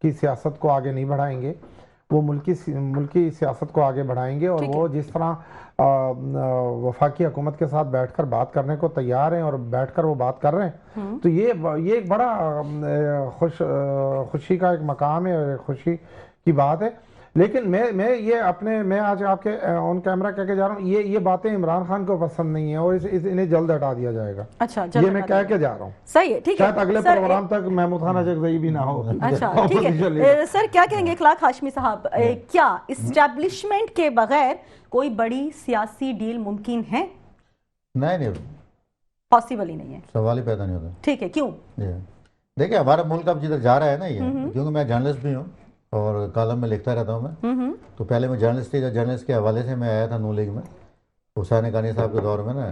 की सियासत को आगे नहीं बढ़ाएंगे, वो मुल्की सियासत को आगे बढ़ाएंगे, और वो जिस तरह वफाकी हुकूमत के साथ बैठकर बात करने को तैयार हैं और बैठकर वो बात कर रहे हैं, तो ये एक बड़ा खुशी का एक मकाम है और खुशी की बात है। लेकिन मैं आज आपके ऑन कैमरा कह के जा रहा हूँ, ये बातें इमरान खान को पसंद नहीं है और इन्हें जल्द हटा दिया जाएगा। अच्छा, ये मैं कह के जा रहा हूँ। सही है, ठीक है। शायद अगले प्रोग्राम तक महमूद खान अजगज़ई भी ना हो। अच्छा, ठीक है। सर क्या कहेंगे इखलाक हाशमी साहब, क्या इस्टेब्लिशमेंट के बगैर कोई बड़ी सियासी डील मुमकिन है? नहीं, पॉसिबल ही नहीं है, सवाल ही पैदा नहीं होता। ठीक है, क्यों? देखिए, हमारा मुल्क अब जिधर जा रहा है ना, ये क्योंकि मैं जर्नलिस्ट भी हूँ और कॉलम में लिखता रहता हूँ मैं। तो पहले मैं जर्नलिस्ट थी, जर्नलिस्ट के हवाले से मैं आया था नून लीग में हुसैन कानी साहब के दौर में ना।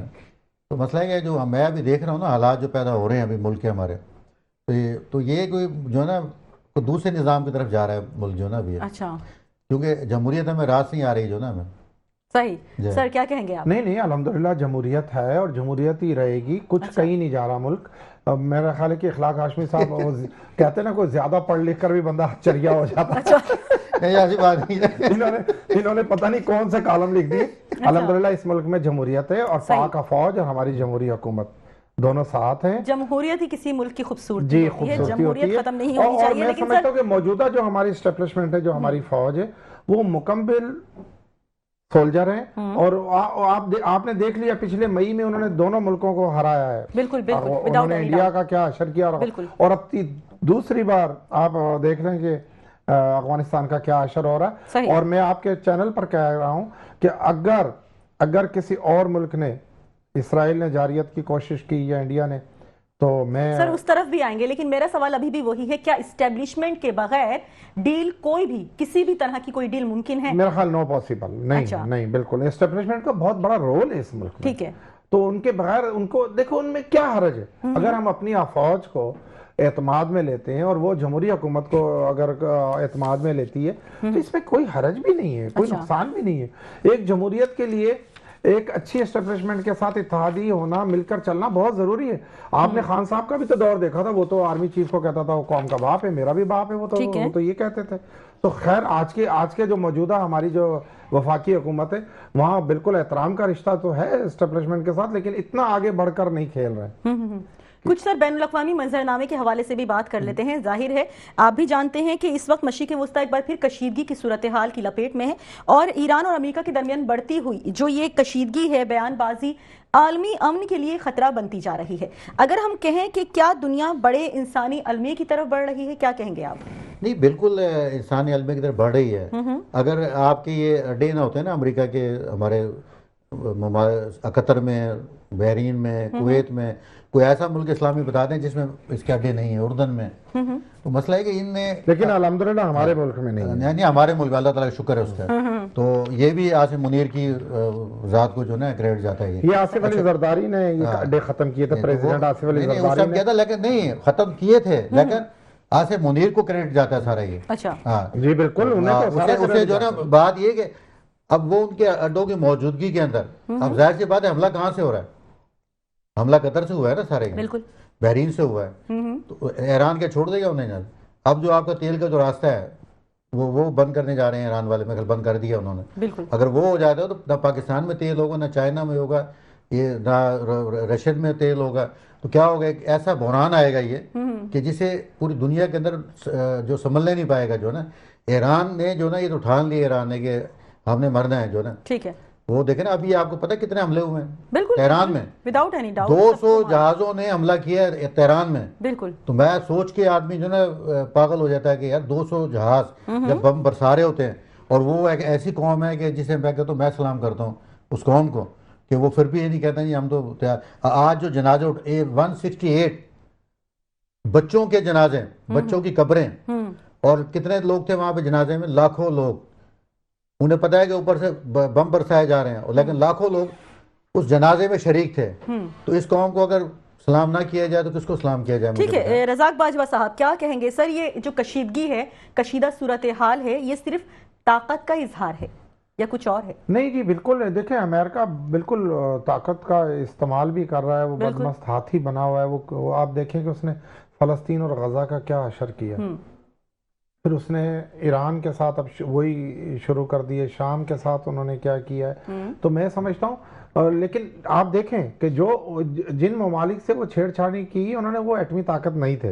तो मसला है कि जो मैं अभी देख रहा हूँ ना, हालात जो पैदा हो रहे हैं अभी मुल्क के हमारे, तो ये कोई जो है ना तो दूसरे निज़ाम की तरफ जा रहा है मुल्क जो ना अभी। अच्छा, क्योंकि जमहूरियत हमें रास नहीं आ रही जो ना हमें। सही। सर क्या कहेंगे आप? नहीं, अल्हम्दुलिल्लाह जमहूरियत है और जमहूरियत ही रहेगी, कुछ कहीं नहीं जा रहा मुल्क। मेरा ख्याल है कि इखलाक हाशमी साहब कहते हैं ना, कोई ज्यादा पढ़ लिख कर भी बंदा चरिया हो जाता है। नहीं, ऐसी बात नहीं है। इन्होंने पता नहीं कौन से कॉलम लिख दिए। अल्हम्दुलिल्लाह इस मुल्क में जमहूरियत है और पाक फौज और हमारी जमहूरी हुकूमत दोनों साथ हैं। जमहूरियत ही किसी मुल्क की खूबसूरती जी, होती है, खूबसूरती होती जमहूरियत है। खत्म नहीं होनी चाहिए। मैं लेकिन समझता हूँ कि मौजूदा जो हमारी एस्टेब्लिशमेंट है, जो हमारी फौज है, वो मुकम्मल सोल्जर हैं और आपने देख लिया पिछले मई में उन्होंने दोनों मुल्कों को हराया है। बिल्कुल, उन्होंने इंडिया का क्या असर किया और अब दूसरी बार आप देख रहे हैं कि अफगानिस्तान का क्या असर हो रहा है। और मैं आपके चैनल पर कह रहा हूं कि अगर किसी और मुल्क ने, इसराइल ने जारियत की कोशिश की या इंडिया ने, तो मैं सर उस तरफ भी आएंगे, लेकिन मेरा सवाल अभी भी वही है, क्या इस्टेब्लिशमेंट के बगैर डील कोई भी किसी भी तरह की कोई डील मुमकिन है? मेरा ख्याल नो पॉसिबल। नहीं, बिल्कुल। इस्टेब्लिशमेंट का बहुत बड़ा रोल है इस मुल्क में, ठीक है। तो उनके बगैर उनको देखो, उनमें क्या हर्ज है? अगर हम अपनी फौज को एतमाद में लेते हैं और वो जमहूरी हुकूमत को अगर एतमाद में लेती है, तो इसमें कोई हर्ज भी नहीं है, कोई नुकसान भी नहीं है। एक जमहूरियत के लिए एक अच्छी एस्टेब्लिशमेंट के साथ इत्तेहादी होना, मिलकर चलना बहुत जरूरी है। आपने खान साहब का भी तो दौर देखा था, वो तो आर्मी चीफ को कहता था वो कौम का बाप है, मेरा भी बाप है, वो तो ये कहते थे। तो खैर आज के जो मौजूदा हमारी जो वफाकी हुकूमत है, वहाँ बिल्कुल एहतराम का रिश्ता तो है एस्टेब्लिशमेंट के साथ, लेकिन इतना आगे बढ़कर नहीं खेल रहे। कुछ सर बैनुल-अक़वामी मंजरनामे के हवाले से भी बात कर लेते हैं। जाहिर है आप भी जानते हैं कि इस वक्त मशरिक़ वस्ता एक बार फिर कशीदगी की सूरत हाल की लपेट में है और ईरान और अमेरिका के दरमियान बढ़ती हुई जो ये कशीदगी है, बयानबाजी आलमी अमन के लिए खतरा बनती जा रही है। अगर हम कहें कि क्या दुनिया बड़े इंसानी अलमिया की तरफ बढ़ रही है, क्या कहेंगे आप? नहीं, बिल्कुल इंसानी अलमिया की तरफ बढ़ रही है। अगर आपके ये अड्डे ना होते हैं ना अमेरिका के, हमारे कतर में, बहरीन में, कुवैत में, कोई ऐसा मुल्क इस्लामी बता दें जिसमें इसके अड्डे नहीं है, उर्दन में, तो मसला है कि इनने, लेकिन अल्हम्दुलिल्लाह हमारे मुल्क में नहीं, हमारे मुल्क, अल्लाह ताला का शुक्र है उसका। तो ये भी आसिफ मुनीर की ज़ात को जो ना क्रेडिट जाता है। ये आसिफ अली जरदारी ने ये अड्डे खत्म किए थे, प्रेसिडेंट आसिफ अली जरदारी ने, लेकिन नहीं खत्म किए थे, लेकिन आसिफ मुनीर को क्रेडिट जाता है सारा ये। अच्छा, हाँ जी बिल्कुल। उसे जो ना बात ये कि अब वो उनके अड्डों की मौजूदगी के अंदर, अब जाहिर सी बात है हमला कहाँ से हो रहा है? हमला कतर से हुआ है ना, सारे बिल्कुल बहरीन से हुआ है, तो ईरान के छोड़ देगा उन्हें? अब जो आपका तेल का जो रास्ता है वो बंद करने जा रहे हैं ईरान वाले, मैं बंद कर दिया उन्होंने। बिल्कुल। अगर वो हो जाता है तो ना पाकिस्तान में तेल होगा, ना चाइना में होगा, ये ना रशियन में तेल होगा, तो क्या होगा? एक ऐसा बहरान आएगा ये कि जिसे पूरी दुनिया के अंदर जो संभलने नहीं पाएगा जो ना। ईरान ने जो ना ये तो ठान लिया ईरान ने कि हमने मरना है जो ना, ठीक है। वो देखे ना, अभी आपको पता है कितने हमले हुए हैं तेहरान में? विदाउट एनी डाउट 200 जहाजों ने हमला किया है तेहरान में। बिल्कुल। तो मैं सोच के आदमी जो ना पागल हो जाता है कि यार 200 जहाज जब बम बरसा रहे होते हैं, और वो एक ऐसी कौम है कि जिसे मैं कहता हूँ, मैं सलाम करता हूँ उस कौम को कि वो फिर भी ये नहीं कहता जी हम तो आज जो जनाजे 168 बच्चों के जनाजे, बच्चों की कब्रें, और कितने लोग थे वहां पे जनाजे में? लाखों लोग। उन्हें पता है कि ऊपर से बम बरसाए जा रहे हैं, लेकिन लाखों लोग उस जनाजे में शरीक थे। तो इस कौम को अगर सलाम ना किया जाए तो किसको सलाम किया जाए? ठीक है, रज़ाक बाजवा साहब क्या कहेंगे? सर ये जो कशीदगी है, कशीदा सूरत हाल है, ये सिर्फ ताकत का इजहार है या कुछ और है? नहीं जी, बिल्कुल। देखें, अमेरिका बिल्कुल ताकत का इस्तेमाल भी कर रहा है, वो बदमस्त हाथी बना हुआ है। वो आप देखें कि उसने फ़लस्तीन और गजा का क्या असर किया। फिर उसने ईरान के साथ अब वही शुरू कर दिए, शाम के साथ उन्होंने क्या किया है। तो मैं समझता हूँ, लेकिन आप देखें कि जो जिन ममालिक से वो छेड़छाड़ी की उन्होंने, वो एटमी ताकत नहीं थे।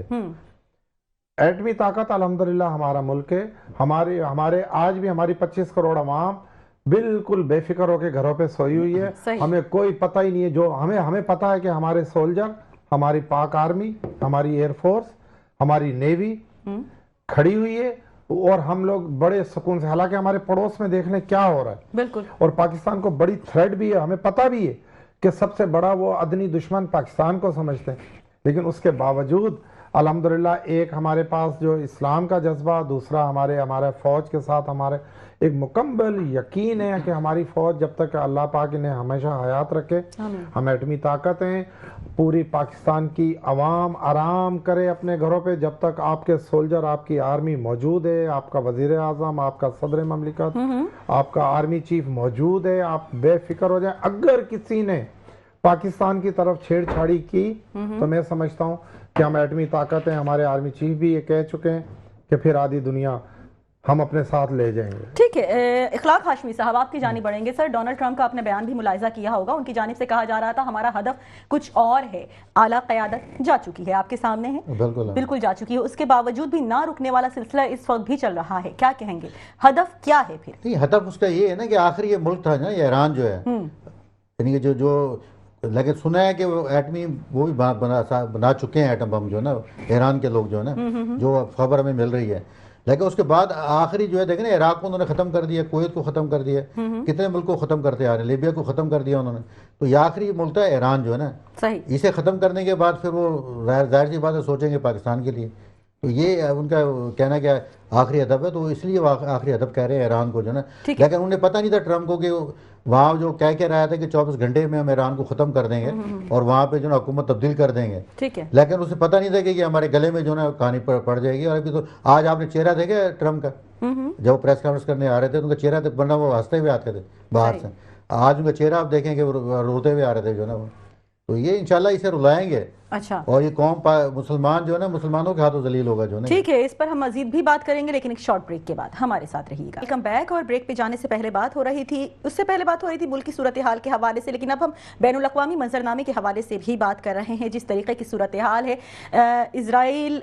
एटमी ताकत अल्हम्दुलिल्लाह हमारा मुल्क है। हमारे हमारे आज भी हमारी 25 करोड़ अवाम बिल्कुल बेफिक्र होकर घरों पे सोई हुई है। हमें कोई पता ही नहीं है, जो हमें पता है कि हमारे सोल्जर, हमारी पाक आर्मी, हमारी एयरफोर्स, हमारी नेवी खड़ी हुई है और हम लोग बड़े सुकून से, हालांकि हमारे पड़ोस में देख लें क्या हो रहा है। बिल्कुल। और पाकिस्तान को बड़ी थ्रेट भी है, हमें पता भी है कि सबसे बड़ा वो अदनी दुश्मन पाकिस्तान को समझते हैं, लेकिन उसके बावजूद अल्हम्दुलिल्लाह एक हमारे पास जो इस्लाम का जज्बा, दूसरा हमारे फौज के साथ हमारे एक मुकम्मल यकीन है कि हमारी फौज जब तक अल्लाह पाक इन्हें हमेशा हयात रखे, हम एटमी ताकत हैं। पूरी पाकिस्तान की आवाम आराम करे अपने घरों पे जब तक आपके सोल्जर, आपकी आर्मी मौजूद है, आपका वजीर आजम, आपका सदर ममलिकत, आपका आर्मी चीफ मौजूद है। आप बेफिक्र हो जाए। अगर किसी ने पाकिस्तान की तरफ छेड़छाड़ी की तो मैं समझता हूँ कि हम एटमी ताकत हैं। हमारे आर्मी चीफ भी ये कह चुके हैं कि फिर आधी दुनिया हम अपने साथ ले जाएंगे। ठीक है, इखलाक हाशमी साहब आपकी जानिब बढ़ेंगे। सर, डोनाल्ड ट्रंप का आपने बयान भी मुलाहिजा किया होगा, उनकी जानिब से कहा जा रहा था हमारा हदफ कुछ और है। आला क़यादत जा चुकी है, आपके सामने है, बिल्कुल जा चुकी है, उसके बावजूद भी ना रुकने वाला सिलसिला इस वक्त भी चल रहा है। क्या कहेंगे, हदफ क्या है फिर? नहीं, हदफ उसका ये है ना कि आखिर ये मुल्क था ना, ये ईरान जो है, यानी कि जो लेकिन सुना है कि वो एटमी वो भी बना चुके हैं एटम बम, जो ना ईरान के लोग जो है ना, जो खबर हमें मिल रही है। लेकिन उसके बाद आखिरी जो है देखें ना, इराक को उन्होंने खत्म कर दिया, कुवैत को खत्म कर दिया, कितने मुल्क को खत्म करते आ रहे हैं, लीबिया को खत्म कर दिया उन्होंने। तो ये आखिरी मुल्क था ईरान जो है ना, सही। इसे खत्म करने के बाद फिर वो जाहिर सी बात है सोचेंगे पाकिस्तान के लिए। तो ये उनका कहना क्या आखिरी हदफ है, तो इसलिए वो आखिरी हदफ कह रहे हैं ईरान को जो है ना। लेकिन उन्हें पता नहीं था ट्रंप को कि वहाँ जो कह रहा था कि 24 घंटे में हम ईरान को ख़त्म कर देंगे और वहाँ पे जो ना हुकूमत तब्दील कर देंगे। ठीक है। लेकिन उसे पता नहीं था कि हमारे गले में जो ना कहानी पड़ जाएगी। और अभी तो आज आपने चेहरा देखे ट्रंप का, जब वो प्रेस कॉन्फ्रेंस करने आ रहे थे तो उनका चेहरा बनना, वो हंसते हुए आते थे बाहर से, आज उनका चेहरा आप देखेंगे वो रोते हुए आ रहे थे जो ना वो। तो ये इंशाल्लाह इसे रुलाएंगे। अच्छा। और ये कौम मुसलमान जो है ना, मुसलमानों के हाथों जलील होगा जो ना। ठीक है, इस पर हम मजीद भी बात करेंगे, लेकिन एक शॉर्ट ब्रेक के बाद हमारे साथ रहिएगा। Welcome back. और ब्रेक पे जाने से पहले बात हो रही थी, उससे पहले बात हो रही थी मुल्क की सूरत हाल के हवाले से, लेकिन अब हम बैनुल अक़वामी मंजरनामे के हवाले से भी बात कर रहे हैं। जिस तरीके की सूरत हाल है, इजराइल,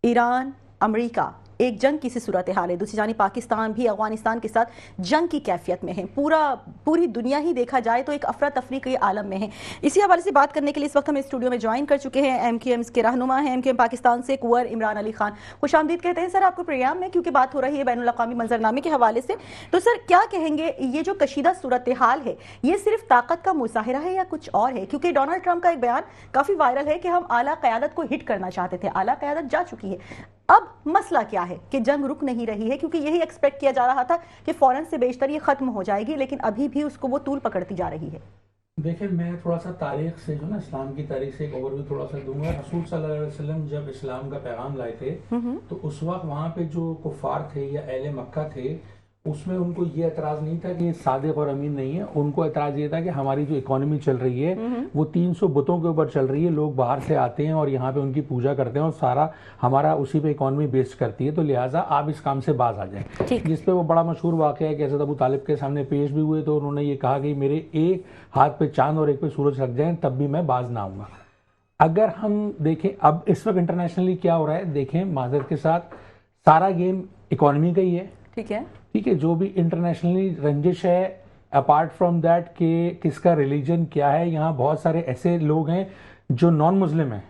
ईरान, अमरीका, एक जंग की सी सूरत हाल है। दूसरी जानी पाकिस्तान भी अफगानिस्तान के साथ जंग की कैफियत में है। पूरी दुनिया ही देखा जाए तो एक अफरा तफरी के आलम में है। इसी हवाले से बात करने के लिए इस वक्त हम स्टूडियो में ज्वाइन कर चुके हैं MQM के रहनुमा हैं, MQM पाकिस्तान से कुंवर इमरान अली खान। खुशामदीद कहते हैं सर आपको प्रोग्राम में, क्योंकि बात हो रही है बैनुल अक़वामी मंजरनामे के हवाले से। तो सर क्या कहेंगे, ये जो कशीदा सूरत हाल है, ये सिर्फ ताकत का मुजाहिरा है या कुछ और है? क्योंकि डोनाल्ड ट्रंप का एक बयान काफी वायरल है कि हम आला क़यादत को हिट करना चाहते थे, आला क़यादत जा चुकी है। अब मसला क्या है कि जंग रुक नहीं रही है, क्योंकि यही एक्सपेक्ट किया जा रहा था कि फौरन से बेशतर ये खत्म हो जाएगी, लेकिन अभी भी उसको वो तूल पकड़ती जा रही है। देखिए, मैं थोड़ा सा तारीख से जो ना, इस्लाम की तारीख से एक ओवरव्यू थोड़ा सा दूंगा। रसूल सल्लल्लाहु अलैहि वसल्लम जब इस्लाम का पैगाम लाए थे तो उस वक्त वहाँ पे जो कुफार थे या अहले मक्का थे, उसमें उनको ये एतराज़ नहीं था कि ये सादिक और अमीन नहीं है। उनको एतराज़ ये था कि हमारी जो इकोनॉमी चल रही है वो 300 बुतों के ऊपर चल रही है। लोग बाहर से आते हैं और यहाँ पे उनकी पूजा करते हैं और सारा हमारा उसी पे इकोनॉमी बेस्ड करती है, तो लिहाजा आप इस काम से बाज आ जाएं। जिस पे वो बड़ा मशहूर वाक़या है कि हज़रत अबू तालिब के सामने पेश भी हुए तो उन्होंने ये कहा कि मेरे एक हाथ पे चांद और एक पे सूरज लग जाएं तब भी मैं बाज ना आऊँगा। अगर हम देखें अब इस वक्त इंटरनेशनली क्या हो रहा है, देखें माजरत के साथ सारा गेम इकोनॉमी का ही है। ठीक है, जो भी इंटरनेशनली रंजिश है, अपार्ट फ्रॉम दैट कि किसका रिलीजन क्या है, यहाँ बहुत सारे ऐसे लोग हैं जो नॉन मुस्लिम हैं,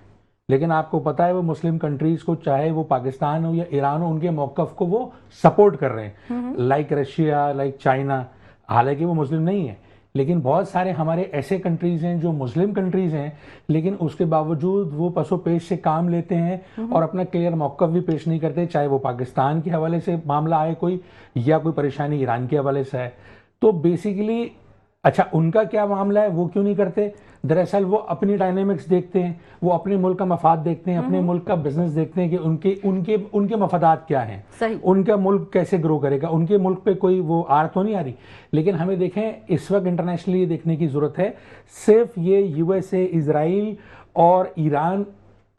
लेकिन आपको पता है वो मुस्लिम कंट्रीज को, चाहे वो पाकिस्तान हो या ईरान हो, उनके मौक़िफ़ को वो सपोर्ट कर रहे हैं, लाइक रशिया, लाइक चाइना। हालांकि वो मुस्लिम नहीं है, लेकिन बहुत सारे हमारे ऐसे कंट्रीज हैं जो मुस्लिम कंट्रीज हैं, लेकिन उसके बावजूद वो पसो पेश से काम लेते हैं और अपना क्लियर मौक़िफ़ भी पेश नहीं करते, चाहे वो पाकिस्तान के हवाले से मामला आए कोई, या कोई परेशानी ईरान के हवाले से है। तो बेसिकली अच्छा, उनका क्या मामला है, वो क्यों नहीं करते? दरअसल वो अपनी डायनेमिक्स देखते हैं, वो अपने मुल्क का मफाद देखते हैं, अपने मुल्क का बिजनेस देखते हैं कि उनके मफादात क्या हैं, उनका मुल्क कैसे ग्रो करेगा, उनके मुल्क पे कोई वो आर तो नहीं आ रही। लेकिन हमें देखें इस वक्त इंटरनेशनली देखने की जरूरत है, सिर्फ ये USA, इजराइल और ईरान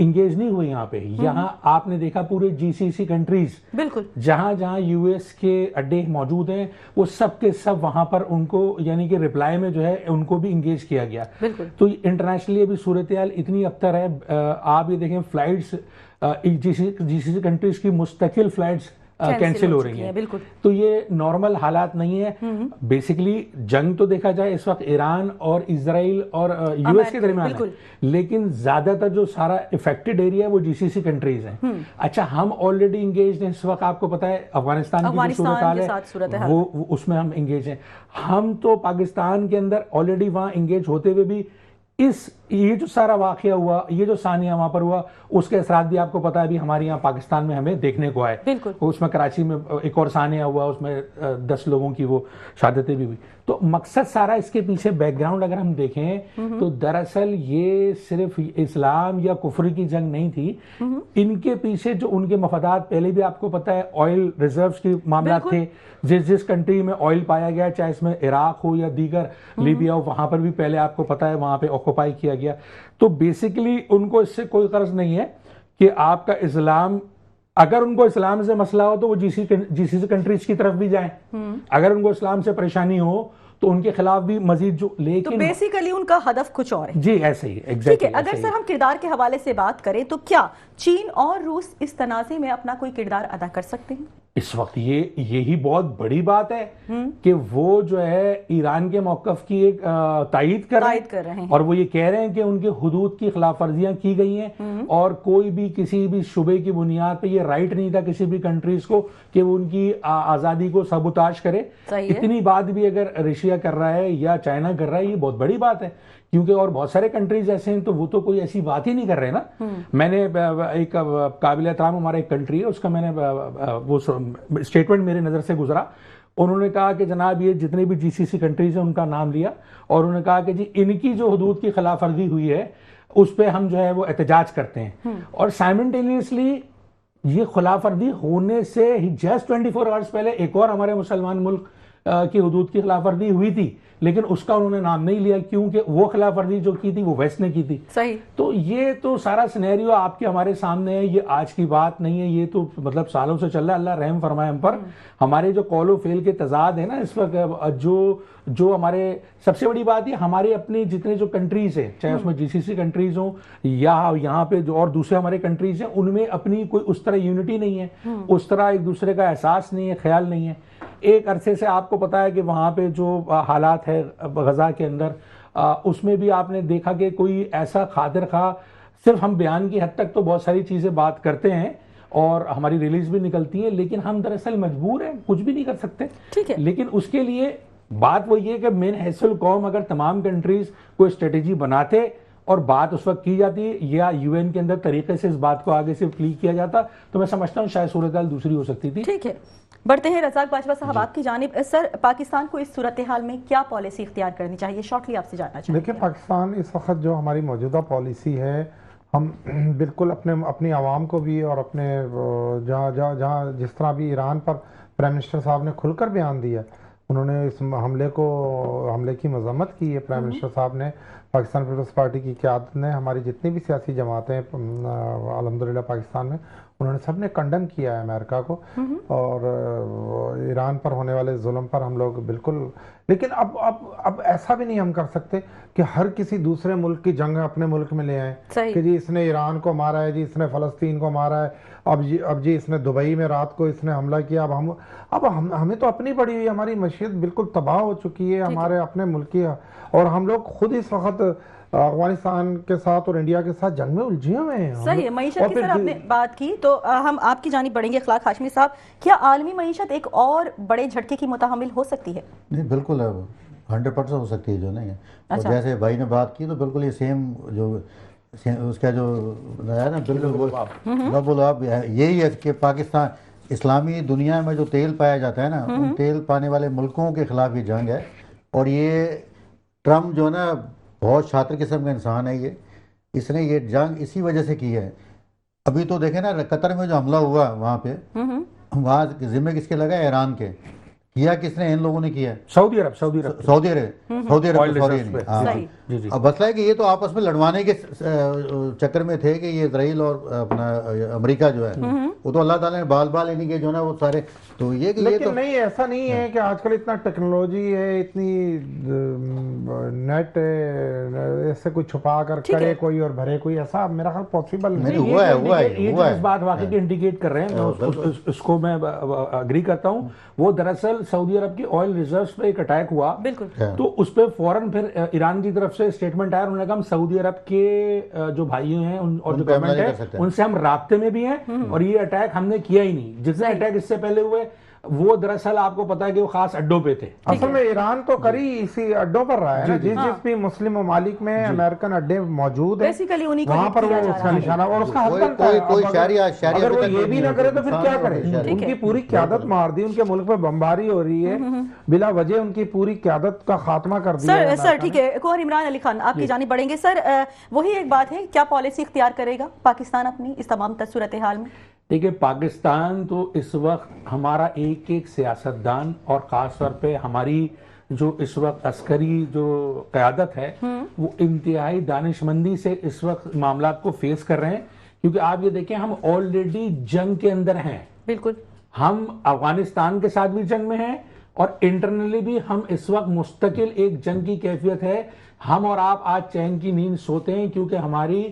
इंगेज नहीं हुए यहाँ पे। यहाँ आपने देखा पूरे जीसीसी कंट्रीज, बिल्कुल, जहां जहां यूएस के अड्डे मौजूद हैं वो सब के सब वहां पर उनको यानी कि रिप्लाई में जो है उनको भी इंगेज किया गया। बिल्कुल। तो इंटरनेशनली अभी सूरत हाल इतनी अबतर है, आप ये देखें फ्लाइट्स जीसीसी कंट्रीज की मुस्तकिल फ्लाइट्स कैंसिल हो रही हैं। बिल्कुल। तो ये नॉर्मल हालात नहीं है। बेसिकली जंग तो देखा जाए इस वक्त ईरान और इजराइल और यूएस के दरमियान है, लेकिन ज्यादातर जो सारा इफेक्टेड एरिया है वो जीसीसी कंट्रीज हैं। अच्छा, हम ऑलरेडी इंगेज हैं इस वक्त, आपको पता है अफगानिस्तान की जो सूरत हाल है वो उसमें हम इंगेज हैं। हम तो पाकिस्तान के अंदर ऑलरेडी वहां इंगेज होते हुए भी ये जो सारा वाकया हुआ, ये जो सानिया वहां पर हुआ, उसके असरात भी आपको पता है अभी हमारे यहाँ पाकिस्तान में हमें देखने को आए। बिल्कुल। उसमें कराची में एक और सानिया हुआ, उसमें 10 लोगों की वो शहादतें भी हुई। तो मकसद सारा इसके पीछे बैकग्राउंड अगर हम देखें तो दरअसल ये सिर्फ इस्लाम या कुफर की जंग नहीं थी, इनके पीछे जो उनके मफादात, पहले भी आपको पता है ऑयल रिजर्व्स के मामला थे, जिस कंट्री में ऑयल पाया गया, चाहे इसमें इराक हो या दीगर लीबिया हो, वहां पर भी पहले आपको पता है वहां पे ऑक्युपाई किया गया। तो बेसिकली उनको इससे कोई गर्ज नहीं है कि आपका इस्लाम, अगर उनको इस्लाम से मसला हो तो वो जीसीसी कंट्रीज की तरफ भी जाएं, अगर उनको इस्लाम से परेशानी हो तो उनके खिलाफ भी मजीद जो, लेकिन तो बेसिकली उनका हदफ कुछ और है। जी ऐसे ही, एग्जैक्टली। ठीक है, अगर सर हम किरदार के हवाले से बात करें तो क्या चीन और रूस इस तनाज़े में अपना कोई किरदार अदा कर सकते हैं? इस वक्त यही बहुत बड़ी बात है कि वो जो है ईरान के मौकफ की एक तायीद कर रहे हैं और वो ये कह रहे हैं कि उनके हुदूद की खिलाफ वर्जियां की गई हैं और कोई भी किसी भी शुबे की बुनियाद पे ये राइट नहीं था किसी भी कंट्रीज को कि वो उनकी आज़ादी को सबूताज करे। इतनी बात भी अगर रशिया कर रहा है या चाइना कर रहा है, ये बहुत बड़ी बात है, क्योंकि और बहुत सारे कंट्रीज ऐसे हैं तो वो तो कोई ऐसी बात ही नहीं कर रहे ना। मैंने एक काबिल एहतराम हमारा एक कंट्री है, उसका मैंने वो स्टेटमेंट मेरे नज़र से गुजरा। उन्होंने कहा कि जनाब ये जितने भी जीसीसी कंट्रीज हैं उनका नाम लिया और उन्होंने कहा कि जी इनकी जो हुदूद की खिलाफ वर्जी हुई है उस पर हम जो है वो एहतजाज करते हैं। और साइमल्टेनियसली ये खिलाफ वर्जी होने से जस्ट 24 आवर्स पहले एक और हमारे मुसलमान मुल्क की हुदूद की खिलाफ वर्जी हुई थी, लेकिन उसका उन्होंने नाम नहीं लिया क्योंकि वो खिलाफ वर्जी जो की थी वो वेस्ट ने की थी। सही। तो ये तो सारा सिनेरियो आपके हमारे सामने है, ये आज की बात नहीं है, ये तो मतलब सालों से चल रहा है। अल्लाह रहम फरमाए हम पर। हमारे जो कौलो फेल के तजाद है ना इस वक्त, जो हमारे सबसे बड़ी बात है, हमारे अपने जितने जो कंट्रीज है, चाहे उसमें जीसीसी कंट्रीज हो या यहाँ पे जो और दूसरे हमारे कंट्रीज हैं, उनमें अपनी कोई उस तरह यूनिटी नहीं है, उस तरह एक दूसरे का एहसास नहीं है, ख्याल नहीं है। एक अरसे से आपको पता है कि वहाँ पे जो हालात है गजा के अंदर, उसमें भी आपने देखा कि कोई ऐसा खातिर खा, सिर्फ हम बयान की हद तक तो बहुत सारी चीज़ें बात करते हैं और हमारी रिलीज भी निकलती है, लेकिन हम दरअसल मजबूर हैं, कुछ भी नहीं कर सकते। ठीक है। लेकिन उसके लिए बात वो ये कि मेन हैसल कौम अगर तमाम कंट्रीज कोई स्ट्रेटेजी बनाते और बात उस वक्त की जाती या यूएन के अंदर तरीके से इस बात को आगे से प्ली किया जाता तो मैं समझता हूँ शायद सूरत हाल दूसरी हो सकती थी। ठीक है, बढ़ते हैं रज़ाक बाजवा साहब आपकी जानिब। सर, पाकिस्तान को इस सूरत हाल में क्या पॉलिसी इख्तियार करनी चाहिए, शॉर्टली आपसे जानना चाहिए। देखिए, पाकिस्तान इस वक्त जो हमारी मौजूदा पॉलिसी है, हम बिल्कुल अपनी आवाम को भी और अपने जहाँ जिस तरह भी ईरान पर प्राइम मिनिस्टर साहब ने खुलकर बयान दिया, उन्होंने इस हमले की मजम्मत की है। प्राइम मिनिस्टर साहब ने, पाकिस्तान पीपल्स पार्टी की क़यादत ने, हमारी जितनी भी सियासी जमातें अल्हम्दुलिल्लाह पाकिस्तान में, उन्होंने सब ने कंडम किया है अमेरिका को और ईरान पर होने वाले जुल्म पर हम लोग बिल्कुल। लेकिन अब ऐसा भी नहीं हम कर सकते कि हर किसी दूसरे मुल्क की जंग अपने मुल्क में ले आए कि जी इसने ईरान को मारा है, जी इसने फ़लस्तीन को मारा है, अब जी इसने दुबई में रात को इसने हमला किया। अब हमें तो अपनी पड़ी हुई, हमारी मशीयत बिल्कुल तबाह हो चुकी है हमारे अपने मुल्क की, और हम लोग खुद इस वक्त अफगानिस्तान के साथ और इंडिया के साथ जंग में उलझे हुए हैं। सही है। मईशत की सर आपने बात की तो हम आपकी जानिब बढ़ेंगे। अखलाक हाशमी साहब, क्या आलमी मईशत एक और बड़े झटके की मुतहम्मिल हो सकती है? नहीं, बिल्कुल 100% हो सकती है, जो नहीं है। अच्छा। और जैसे भाई ने बात की तो बिल्कुल ये सेम जो उसका जो है ना, बिल्कुल बोलो आप, यही है कि पाकिस्तान इस्लामी दुनिया में जो तेल पाया जाता है ना, उन तेल पाने वाले मुल्कों के खिलाफ ये जंग है। और ये ट्रम्प जो है ना बहुत शातिर किस्म का इंसान है, इसने ये जंग इसी वजह से की है। अभी तो देखे ना कतर में जो हमला हुआ वहाँ पे, वहाँ जिम्मे किसके लगा? ईरान के। किया किसने? इन लोगों ने किया, सऊदी अरब। जी जी। अब मसला है कि ये तो आपस में लड़वाने के चक्कर में थे कि ये इसराइल और अपना अमेरिका जो है वो तो अल्लाह ताला ने बाल बाल इन्हीं के जो ना वो सारे, तो ये कि ये लेकिन तो नहीं, ऐसा नहीं है कि आजकल इतना टेक्नोलॉजी है, इतनी नेट ऐसे कोई छुपा कर ठीक करे है। कोई और भरे कोई, ऐसा मेरा ख्याल पॉसिबल नहीं, नहीं। हुआ है, ये हुआ है, जो हुआ इस है। बात वाकई की इंडिकेट कर रहे हैं, उसको मैं अग्री करता हूं। वो दरअसल सऊदी अरब की ऑयल रिजर्व्स पे एक अटैक हुआ, बिल्कुल। तो उस पर फौरन फिर ईरान की तरफ से स्टेटमेंट आया, उन्होंने कहा हम सऊदी अरब के जो भाई हैं और जो उन पे हमला गवर्नमेंट नहीं कर सकते है उनसे हम राब्ते में भी हैं, और ये अटैक हमने किया ही नहीं। जितने अटैक इससे पहले हुए वो दरअसल आपको पता है कि वो खास अड्डों पे थे। असल में ईरान तो करी इसी अड्डों पर रहा है ना, जिस जिस भी मुस्लिम ममालिक में अमेरिकन अड्डे मौजूद है बेसिकली उन्हीं को वहां हिट पर किया वो जा उसका रहा है। निशाना, और उसका हक कोई बनता है। कोई अब शहरी अगर वो ये भी ना करे तो फिर क्या करे? ठीक उनकी है। पूरी क्यादत मार दी, उनके मुल्क पे बमबारी हो रही है, बिला वजह उनकी पूरी क्यादत का खात्मा कर दिया है सर ठीक है, एक और इमरान अली खान आपकी जानिब बढ़ेंगे। सर वही एक बात है, क्या पॉलिसी इख्तियार करेगा पाकिस्तान अपनी इस तमाम सूरत हाल में? देखिए, पाकिस्तान तो इस वक्त हमारा एक एक सियासतदान और ख़ास तौर पे हमारी जो इस वक्त अस्करी जो क़यादत है वो इंतहाई दानिशमंदी से इस वक्त मामला को फेस कर रहे हैं, क्योंकि आप ये देखें हम ऑलरेडी जंग के अंदर हैं। बिल्कुल। हम अफगानिस्तान के साथ भी जंग में हैं और इंटरनली भी हम इस वक्त मुस्तकिल एक जंग की कैफियत है। हम और आप आज चैन की नींद सोते हैं क्योंकि हमारी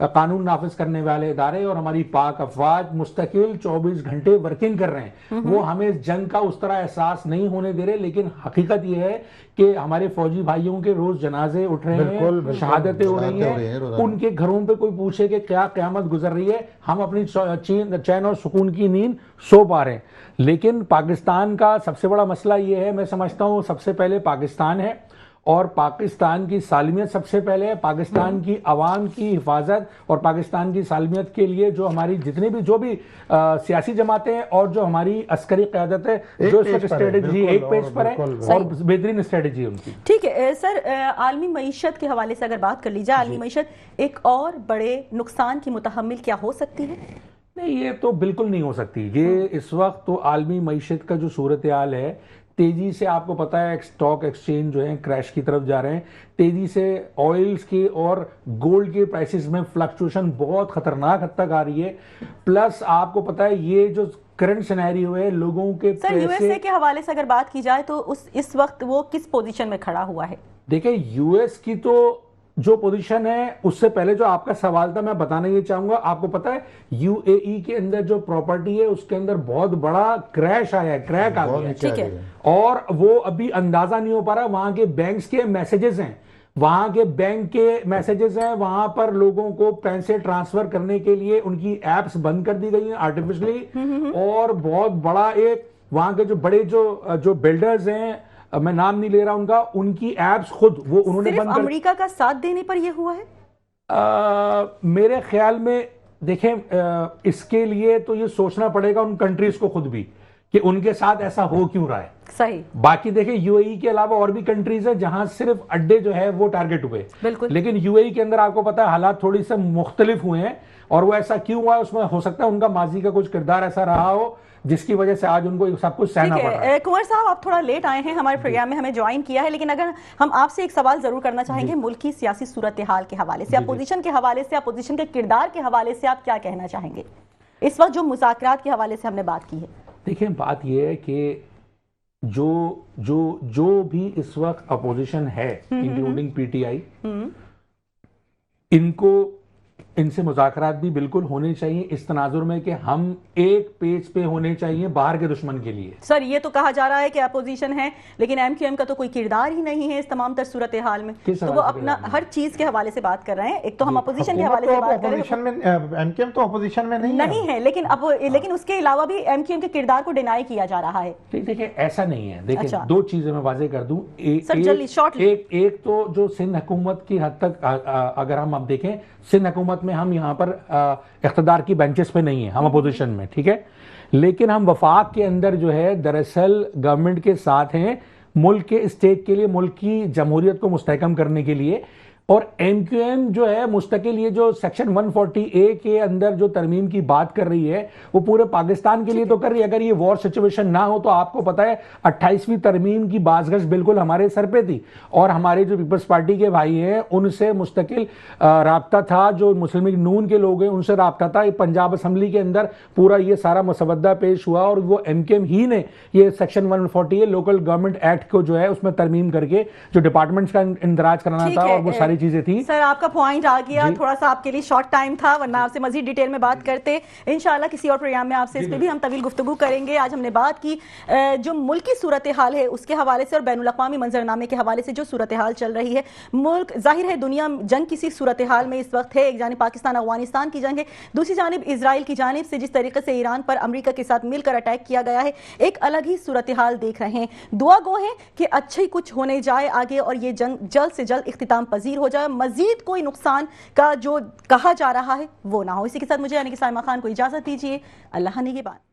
कानून नाफिज करने वाले इदारे और हमारी पाक अफवाज मुस्तकिल 24 घंटे वर्किंग कर रहे हैं। वो हमें इस जंग का उस तरह एहसास नहीं होने दे रहे, लेकिन हकीकत यह है कि हमारे फौजी भाइयों के रोज जनाजे उठ रहे हैं, शहादतें हो रही हैं, उनके घरों पे कोई पूछे कि क्या क़यामत गुजर रही है, हम अपनी चैन और सुकून की नींद सो पा रहे हैं। लेकिन पाकिस्तान का सबसे बड़ा मसला ये है, मैं समझता हूँ सबसे पहले पाकिस्तान है और पाकिस्तान की सालमियत सबसे पहले है। पाकिस्तान की आवाम की हिफाजत और पाकिस्तान की सालमियत के लिए जो हमारी जितनी भी जो भी सियासी जमातें हैं और जो हमारी अस्करी क़यादत है, जो स्ट्रेटेजी एक पेज पर है और बेहतरीन स्ट्रेटेजी है उनकी। ठीक है सर, आलमी मईशत के हवाले से अगर बात कर ली जाए, आलमी मईशत एक और बड़े नुकसान की मुतहम्मिल क्या हो सकती है? नहीं, ये तो बिल्कुल नहीं हो सकती। ये इस वक्त तो आलमी मईशत का जो सूरत हाल है, तेजी से आपको पता है स्टॉक एक्सचेंज जो है क्रैश की तरफ जा रहे हैं, तेजी से ऑयल्स के और गोल्ड के प्राइसेस में फ्लक्चुएशन बहुत खतरनाक हद तक आ रही है। प्लस आपको पता है ये जो करंट सिनेरियो है लोगों के सर यूएसए के हवाले से अगर बात की जाए तो इस वक्त वो किस पोजीशन में खड़ा हुआ है? देखिए, यूएस की तो जो पोजीशन है, उससे पहले जो आपका सवाल था मैं बताना ये चाहूंगा, आपको पता है यूएई के अंदर जो प्रॉपर्टी है उसके अंदर बहुत बड़ा क्रैश आया है, क्रैक आ गया है। ठीक है। और वो अभी अंदाजा नहीं हो पा रहा। वहां के बैंक्स के मैसेजेस हैं, वहां के बैंक के मैसेजेस हैं, वहां पर लोगों को पैसे ट्रांसफर करने के लिए उनकी एप्स बंद कर दी गई हैं आर्टिफिशियली। और बहुत बड़ा एक वहां के जो बड़े जो बिल्डर्स हैं, मैं नाम नहीं ले रहा उनका, उनकी एप्स खुद वो उन्होंने सिर्फ बंद कर, अमेरिका का साथ देने पर यह हुआ है? मेरे ख्याल में देखें, इसके लिए तो ये सोचना पड़ेगा उन कंट्रीज को खुद भी कि उनके साथ ऐसा हो क्यों रहा है। सही। बाकी देखें, यूएई के अलावा और भी कंट्रीज है जहां सिर्फ अड्डे जो है वो टारगेट हुए। बिल्कुल। लेकिन यूएई के अंदर आपको पता है हालात थोड़ी से मुख्तलिफ हुए हैं, और वो ऐसा क्यों हुआ उसमें हो सकता है उनका माजी का कुछ किरदार ऐसा रहा हो जिसकी वजह से आज उनको सब कुछ सहना पड़ रहा है। कुंवर साहब, आप थोड़ा लेट आए हैं हमारे प्रोग्राम में, हमें ज्वाइन किया है, लेकिन अगर हम आपसे एक सवाल जरूर करना चाहेंगे मुल्क की सियासी सूरत हाल के हवाले से, अपोजिशन के हवाले से, अपोजिशन के किरदार के हवाले से आप क्या कहना चाहेंगे इस वक्त जो मुज़ाकरात के हवाले से हमने बात की है? देखिए, बात यह है कि जो भी इस वक्त अपोजिशन है इंक्लूडिंग पीटीआई, इनसे मुज़ाकरात भी बिल्कुल होने चाहिए इस तनाजुर में कि हम एक पेज पे होने चाहिए बाहर के दुश्मन के लिए। सर ये तो कहा जा रहा है कि अपोजिशन है, लेकिन एमक्यूएम का तो कोई किरदार ही नहीं है इस तमाम तर सूरत हाल में। तो वो अपना हर चीज के हवाले से बात कर रहे हैं। एक तो हम अपोजिशन के हवाले से बात कर रहे हैं, एमक्यूएम तो अपोजिशन में नहीं है, लेकिन उसके अलावा भी एमक्यूएम के किरदार को डिनाई किया जा रहा है। देखिए, ऐसा नहीं है। देखिए, दो चीजें मैं वाजे कर दूं। एक तो जो सिंध हुकूमत की हद तक अगर हम अब देखें, सिंध हुकूमत में हम यहाँ पर इख्तिदार की बेंचेस पे नहीं है, हम अपोजिशन में, ठीक है, लेकिन हम वफाक के अंदर जो है दरअसल गवर्नमेंट के साथ हैं, मुल्क के स्टेट के लिए, मुल्क की जमहूरियत को मुस्तहकम करने के लिए। और एमक्यूएम जो है मुस्तकिल ये जो सेक्शन 140A के अंदर जो तरमीम की बात कर रही है वो पूरे पाकिस्तान के लिए तो कर रही है। अगर ये वॉर सिचुएशन ना हो तो आपको पता है 28वीं तरमीम की बाज़गश बिल्कुल हमारे सर पे थी और हमारे जो पीपल्स पार्टी के भाई हैं उनसे मुस्तकिल राब्ता था, जो मुस्लिम लीग नून के लोग हैं उनसे राब्ता था। पंजाब असम्बली के अंदर पूरा ये सारा मसवदा पेश हुआ और वो एमकेएम ही ने ये सेक्शन 140 लोकल गवर्नमेंट एक्ट को जो है उसमें तरमीम करके जो डिपार्टमेंट्स का इंदराज कराना था और वो सारी चीजें थी। सर आपका पॉइंट आ गया, थोड़ा सा आपके लिए शॉर्ट टाइम था, वरना आपसे मजीद डिटेल में बात करते। इंशाल्लाह किसी और प्रोग्राम में आपसे इस पे भी हम तवील गुफ्तगू करेंगे। आज हमने बात की जो मुल्क की सूरत हाल है उसके हवाले से और बैनुल अक़वामी मंजरनामे के हवाले से जो सूरत हाल चल रही है। मुल्क जाहिर है दुनिया जंग किसी सूरत हाल में इस वक्त है। एक जानिब पाकिस्तान अफगानिस्तान की जंग है, दूसरी जानिब इजराइल की जानिब से जिस तरीके से ईरान पर अमेरिका के साथ मिलकर अटैक किया गया है, एक अलग ही सूरत हाल देख रहे हैं। दुआ गो है कि अच्छी कुछ होने जाए आगे और ये जंग जल्द से जल्द इख्तिताम पजीर हो जाए, मजीद कोई नुकसान का जो कहा जा रहा है वो ना हो। इसी के साथ मुझे यानी कि साइमा खान को इजाजत दीजिए। अल्लाह निगहबान।